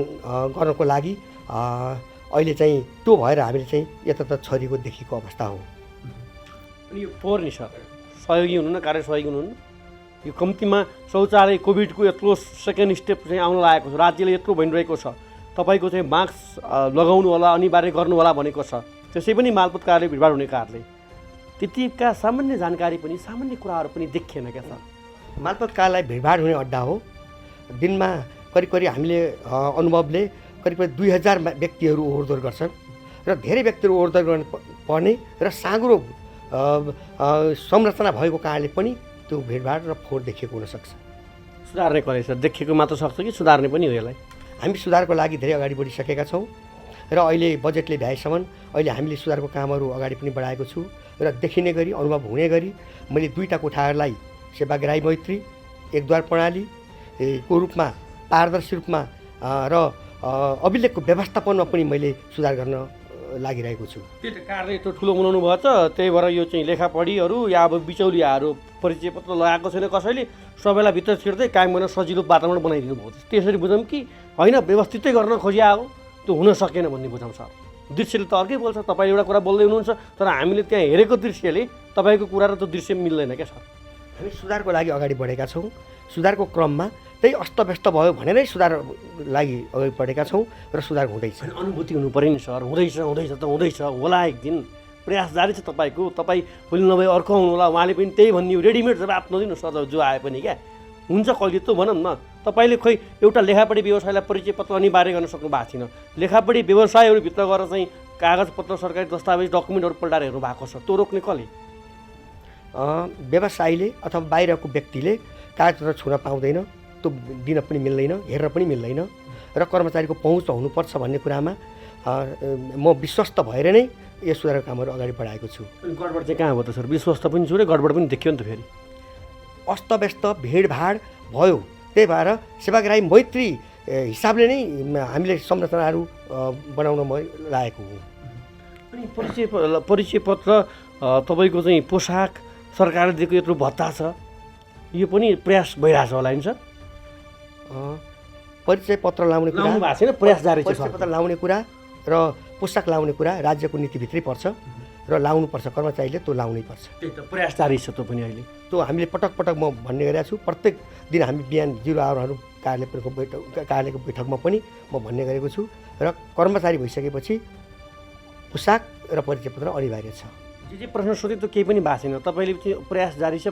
गर्नको लागि अहिले चाहिँ त्यो भएर हामीले चाहिँ यताउता छरिएको देखिएको अवस्था हो। अनि यो फोहोर नि सर सहयोगी हुनु न, कार्य सहयोगी हुनु न। यो कम्तीमा शौचालय कोभिडको यत्रो सेकेन्ड स्टेप चाहिँ आउन लागेको छ, राज्यले यत्रो भनिरहेको छ, तपाईँको चाहिँ मास्क लगाउनु होला, अनिवार्य गर्नु होला भनेको छ। त्यसै पनि मालपोत कार्यालय भिडभाड हुने कार्यालय त्यतिका सामान्य जानकारी पनि, सामान्य कुराहरू पनि देखिएन क्या सर। मालपोत कार्यालय भिडभाड हुने अड्डा हो। दिनमा करिब हामीले अनुभवले करिब 2000 व्यक्तिहरू ओहोरदोहोर गर्छन् र धेरै व्यक्तिहरू ओहोरदोहोर गर्न पर्ने र साँगुरो संरचना भएको कारणले पनि त्यो भिडभाड र फोहोर देखिएको हुनसक्छ। सुधार्ने कले सर, देखेको मात्र सक्छ कि सुधार्ने पनि हो यसलाई? हामी सुधारको लागि धेरै अगाडि बढिसकेका छौँ र अहिले बजेटले भ्याएसम्म अहिले हामीले सुधारको कामहरू अगाडि पनि बढाएको छु र देखिने गरी अनुभव हुने गरी मैले 2टा कोठाहरूलाई सेवाग्राही मैत्री, एकद्वार प्रणाली को रूपमा, पारदर्शी रूपमा र अभिलेखको व्यवस्थापनमा पनि मैले सुधार गर्न लागिरहेको छु। त्यो कार्यालय त ठुलो बनाउनु भयो त, त्यही भएर यो चाहिँ लेखापढीहरू या अब बिचौलियाहरू परिचय पत्र लगाएको छैन कसैले, सबैलाई भित्र छिर्दै कायम गर्न सजिलो वातावरण बनाइदिनु भयो। त्यसरी बुझौँ कि होइन व्यवस्थितै गर्न खोजिया हो, त्यो हुन सकेन भन्ने बुझौँ सर। दृश्यले त अर्कै बोल्छ, तपाईँले एउटा कुरा बोल्दै हुनुहुन्छ तर हामीले त्यहाँ हेरेको दृश्यले तपाईँको कुरा र त्यो दृश्य मिल्दैन क्या सर। हामी सुधारको लागि अगाडि बढेका छौँ। सुधारको क्रममा त्यही अस्तव्यस्त भयो भनेरै सुधार लागि अगाडि बढेका छौँ र सुधार हुँदैछ। अनुभूति हुनु पऱ्यो नि सर, हुँदैछ हुँदैछ त हुँदैछ होला, एक दिन प्रयास जारी छ तपाईँको। तपाईँ भोलि नभए अर्को आउनु होला, उहाँले पनि त्यही भन्ने रेडिमेड जवाब नदिनु सर जो आए पनि क्या हुन्छ कहिले त भनौँ न। तपाईँले खोइ एउटा लेखापढी व्यवसायलाई परिचय पत्र अनिवार्य गर्न सक्नु भएको छैन, लेखापढी व्यवसायहरूभित्र गएर चाहिँ कागजपत्र सरकारी दस्तावेज डकुमेन्टहरू पल्टाएर हेर्नु भएको छ, त्यो रोक्ने कसले? व्यवसायीले अथवा बाहिरको व्यक्तिले कागजपत्र छुन पाउँदैन, त्यो दिन पनि मिल्दैन, हेर्न पनि मिल्दैन र कर्मचारीको पहुँच हुनुपर्छ भन्ने कुरामा म विश्वस्त भएर नै यो सुधारको कामहरू अगाडि बढाएको छु। गडबड चाहिँ कहाँ हो त सर? विश्वस्त पनि छु र गडबड पनि देखियो नि त फेरि। अस्तव्यस्त भिडभाड भयो, त्यही भएर सेवाग्राही मैत्री हिसाबले नै हामीले संरचनाहरू बनाउन लागेको हो। अनि परिचय पत्र तपाईँको चाहिँ पोसाक सरकारले दिएको यत्रो भत्ता छ, यो पनि प्रयास भइरहेछ होला नि सर? परिचय पत्र लाउने कुरा भएको छैन, प्रयास जारी छ। परिचय पत्र लाउने कुरा र पोसाक लाउने कुरा राज्यको नीतिभित्रै पर्छ र लाउनुपर्छ, कर्मचारीले त्यो लाउनै पर्छ। त्यही त प्रयास जारी छ त्यो पनि अहिले। त्यो हामीले पटक पटक म भन्ने गरेको छु, प्रत्येक दिन हामी बिहान 0 आवरहरू कार्यालयको बैठकमा पनि म भन्ने गरेको छु र कर्मचारी भइसकेपछि पोसाक र परिचय पत्र अनिवार्य छ। जे प्रश्न सोधे त केही पनि भएको छैन, तपाईँले चाहिँ प्रयास जारी छ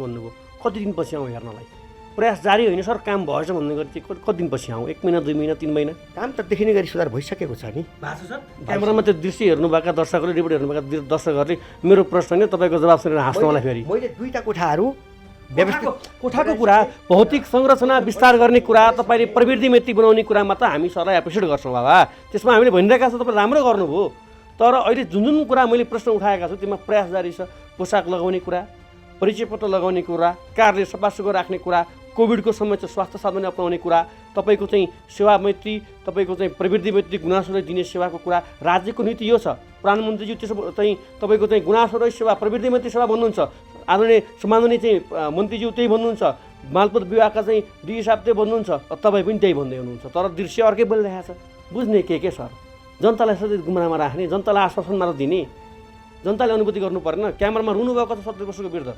भन्नुभयो। कति दिनपछि आउँ हेर्नलाई? प्रयास जारी होइन सर, काम भएछ भन्ने गरी चाहिँ कति दिनपछि आउँ? 1 महिना, 2 महिना, 3 महिना? काम त देखिने गरी सुधार भइसकेको छ नि। भएको छ सर? क्यामेरामा त्यो दृश्य हेर्नुभएका दर्शकहरूले, रिपोर्ट हेर्नुभएका दर्शकहरूले मेरो प्रश्न नै तपाईँको जवाब सुनेर हाँस्नु होला फेरि। मैले 2टा कोठाहरू व्यवस्थित कोठाको कुरा, भौतिक संरचना विस्तार गर्ने कुरा, तपाईँले प्रवृत्ति मेत्री बनाउने कुरामा त हामी सरलाई एप्रिसिएट गर्छौँ बाबा, त्यसमा हामीले भनिरहेका छौँ तपाईँ राम्रो गर्नुभयो। तर अहिले जुन कुरा मैले प्रश्न उठाएका छु त्यसमा प्रयास जारी छ। पोसाक लगाउने कुरा, परिचय पत्र लगाउने कुरा, कार्यालय सफासुग्घर राख्ने कुरा, कोभिडको समय चाहिँ स्वास्थ्य साधन अपनाउने कुरा, तपाईँको चाहिँ सेवा मैत्री, तपाईँको चाहिँ प्रवृत्ति मैत्री गुनासोलाई दिने सेवाको कुरा, राज्यको नीति यो छ। प्रधानमन्त्रीज्यू त्यसो चाहिँ तपाईँको चाहिँ गुनासोलाई सेवा प्रवृत्ति मैत्री सेवा भन्नुहुन्छ, आदरणीय सम्माननीय चाहिँ मन्त्रीज्यू त्यही भन्नुहुन्छ, मालपोत विभागका चाहिँ डी साहब त्यही भन्नुहुन्छ, तपाईँ पनि त्यही भन्दै हुनुहुन्छ। तर दृश्य अर्कै बोलिरहेको छ। बुझ्ने के सर? जनतालाई सधैँ गुमराहमा राख्ने, जनतालाई आश्वासन मात्र दिने, जनताले अनुभूति गर्नु परेन। क्यामेरामा रुनुभएको छ 70 वर्षको वृद्ध,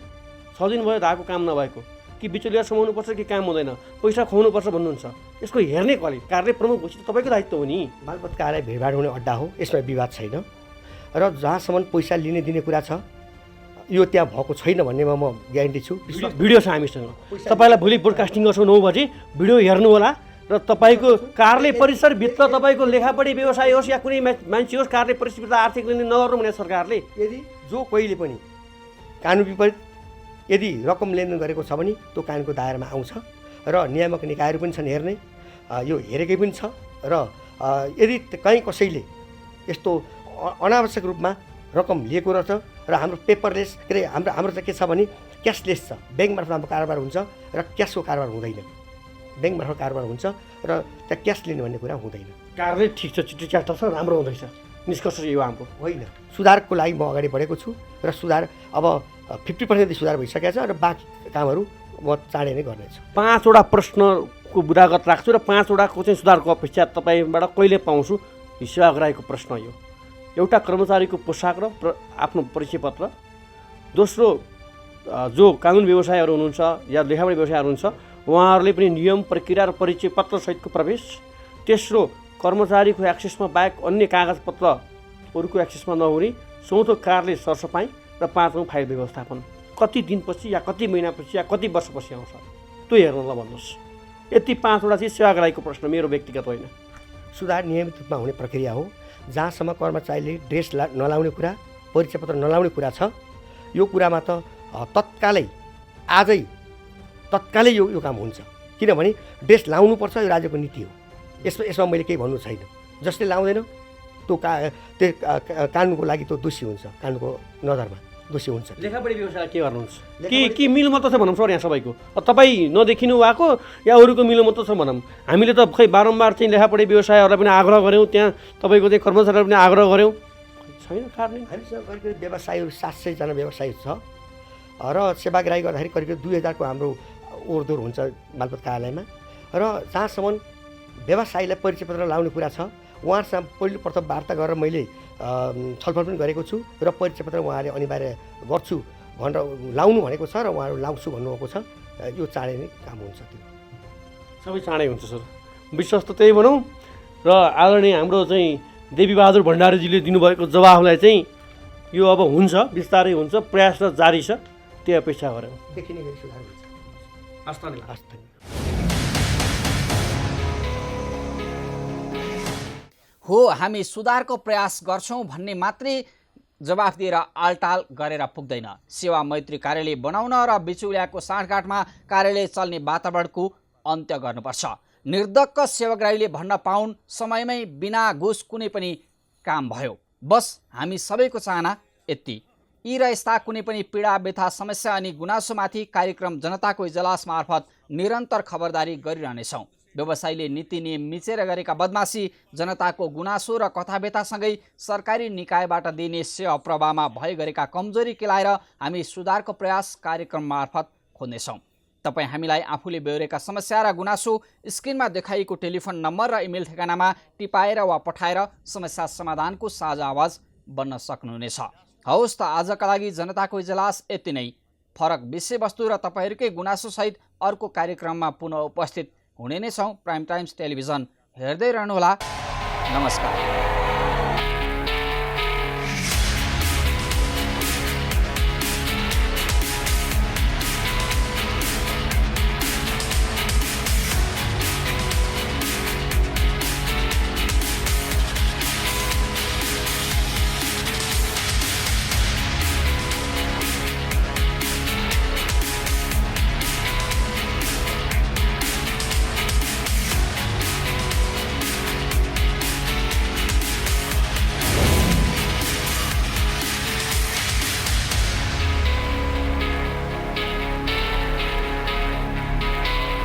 6 दिन भयो धाएको काम नभएको, कि बिचौलिया समाउनुपर्छ कि काम हुँदैन, पैसा खुवाउनुपर्छ भन्नुहुन्छ। यसको हेर्ने कले कार्य प्रमुख भएपछि तपाईँको दायित्व हो नि। मालपोत कार्यालय भिडभाड हुने अड्डा हो, यसमा विवाद छैन र जहाँसम्म पैसा लिने दिने कुरा छ यो त्यहाँ भएको छैन भन्नेमा म ग्यारेन्टी छु। भिडियो छ हामीसँग, तपाईँलाई भोलि ब्रोडकास्टिङ गर्छौँ 9 बजी, भिडियो हेर्नु होला र तपाईँको कार्यालय परिसरभित्र तपाईँको लेखापढी व्यवसाय होस् या कुनै मान्छे होस् कार्यालय परिसरभित्र आर्थिक लेनदेन नगर्नु भने सरकारले यदि जो कोहीले पनि कानुन विपरीत यदि रकम लेनदेन गरेको छ भने त्यो कानुनको दायरामा आउँछ र नियामक निकायहरू पनि छन् हेर्ने, यो हेरेकै पनि छ र यदि कहीँ कसैले यस्तो अनावश्यक रूपमा रकम लिएको रहेछ र हाम्रो पेपरलेस के अरे हाम्रो चाहिँ के छ भने क्यासलेस छ, ब्याङ्क मार्फत हाम्रो कारोबार हुन्छ र क्यासको कारोबार हुँदैन, ब्याङ्क मार्फत कारोबार हुन्छ र त्यहाँ क्यास लिने भन्ने कुरा हुँदैन। कार्यालय ठिक छ, चिठी च्याटर छ, राम्रो हुँदैछ, निष्कर्ष यो हाम्रो होइन। सुधारको लागि म अगाडि बढेको छु र सुधार अब 50% सुधार भइसकेको छ र बाँकी कामहरू म चाँडै नै गर्नेछु। 5वटा प्रश्नको बुदागत राख्छु र 5वटाको चाहिँ सुधारको अपेक्षा तपाईँबाट कहिले पाउँछु। सेवाग्राहीको प्रश्न यो, एउटा कर्मचारीको पोसाक र आफ्नो परिचय पत्र, दोस्रो जो कानुन व्यवसायहरू हुनुहुन्छ या लेखापढी व्यवसायहरू हुन्छ उहाँहरूले पनि नियम प्रक्रिया र परिचय पत्र सहितको प्रवेश, तेस्रो कर्मचारीको एक्सेसमा बाहेक अन्य कागजपत्र अरूको एक्सेसमा नहुने, चौथो कार्यालय सरसफाइ र 5औँ फाइल व्यवस्थापन। कति दिनपछि या कति महिनापछि या कति वर्षपछि आउँछ त्यो हेर्न ल भन्नुहोस्। यति 5वटा चाहिँ सेवाग्राहीको प्रश्न, मेरो व्यक्तिगत होइन। सुधार नियमित रूपमा हुने प्रक्रिया हो। जहाँसम्म कर्मचारीले ड्रेस नलाउने कुरा, परिचय पत्र नलाउने कुरा छ, यो कुरामा त तत्कालै आजै तत्कालै यो काम हुन्छ, किनभने ड्रेस लाउनुपर्छ, यो राज्यको नीति हो। यसमा मैले केही भन्नु छैन। जसले लाउँदैन त्यो कानुनको लागि त्यो दोषी हुन्छ, कानुनको नजरमा दोषी हुन्छ। लेखापढी व्यवसाय के गर्नुहुन्छ कि मिलमत्त छ भनौँ सर यहाँ सबैको, तपाईँ नदेखिनु भएको या अरूको मिलमत्त छ भनौँ। हामीले त खै बारम्बार चाहिँ लेखापढी व्यवसायहरूलाई पनि आग्रह गऱ्यौँ, त्यहाँ तपाईँको चाहिँ कर्मचारीलाई पनि आग्रह गऱ्यौँ, छैन कार्य। हामीसँग करिब व्यवसायीहरू 700जना व्यवसायी छ र सेवाग्राही गर्दाखेरि करिब 2000को हाम्रो ओहोरदोहोर हुन्छ मालपोत कार्यालयमा। र जहाँसम्म व्यवसायीलाई परिचय पत्र लाउने कुरा छ, उहाँहरूसँग पहिलोप्रथम वार्ता गरेर मैले छलफल पनि गरेको छु र परिचय पत्र उहाँले अनिवार्य गर्छु भनेर लाउनु भनेको छ र उहाँहरू लाउँछु भन्नुभएको छ। यो चाँडै नै काम हुन्छ, त्यो सबै चाँडै हुन्छ सर, विश्वास त त्यही भनौँ। र आदरणीय हाम्रो चाहिँ देवीबहादुर भण्डारीजीले दिनुभएको जवाफलाई चाहिँ यो अब हुन्छ, बिस्तारै हुन्छ, प्रयास र जारी छ, त्यही अपेक्षा गऱ्यौँ। देखिने गरी सुधार हुन्छ। हस् धन्यवाद। हो, हामी सुधारको प्रयास गर्छौँ भन्ने मात्रै जवाफ दिएर आलटाल गरेर पुग्दैन। सेवा मैत्री कार्यालय बनाउन र बिचौलियाको साँठगाँठमा कार्यालय चल्ने वातावरणको अन्त्य गर्नुपर्छ। निर्धक्क सेवाग्राहीले भन्न पाउन् समयमै बिना घुस कुनै पनि काम भयो। बस हामी सबैको चाहना यति। यी र यस्ता कुनै पनि पीडा व्यथा समस्या अनि गुनासोमाथि कार्यक्रम जनताको इजलास मार्फत निरन्तर खबरदारी गरिरहनेछौँ। व्यवसायीले नीति नियम मिचेर गरेका बदमासी, जनताको गुनासो र कथाव्यथासँगै सरकारी निकायबाट दिने सेवा प्रवाहमा भए गरेका कमजोरी केलाएर हामी सुधारको प्रयास कार्यक्रम मार्फत खोज्नेछौँ। तपाईँ हामीलाई आफूले बेहोरेका समस्या र गुनासो स्क्रिनमा देखाइएको टेलिफोन नम्बर र इमेल ठेगानामा टिपाएर वा पठाएर समस्या समाधानको साझा आवाज बन्न सक्नुहुनेछ। हवस् त, आजका लागि जनताको इजलास यति नै। फरक विषयवस्तु र तपाईँहरूकै गुनासोसहित अर्को कार्यक्रममा पुनः उपस्थित हुने नै छौँ। प्राइम टाइम्स टेलिभिजन हेर्दै रहनुहोला। नमस्कार।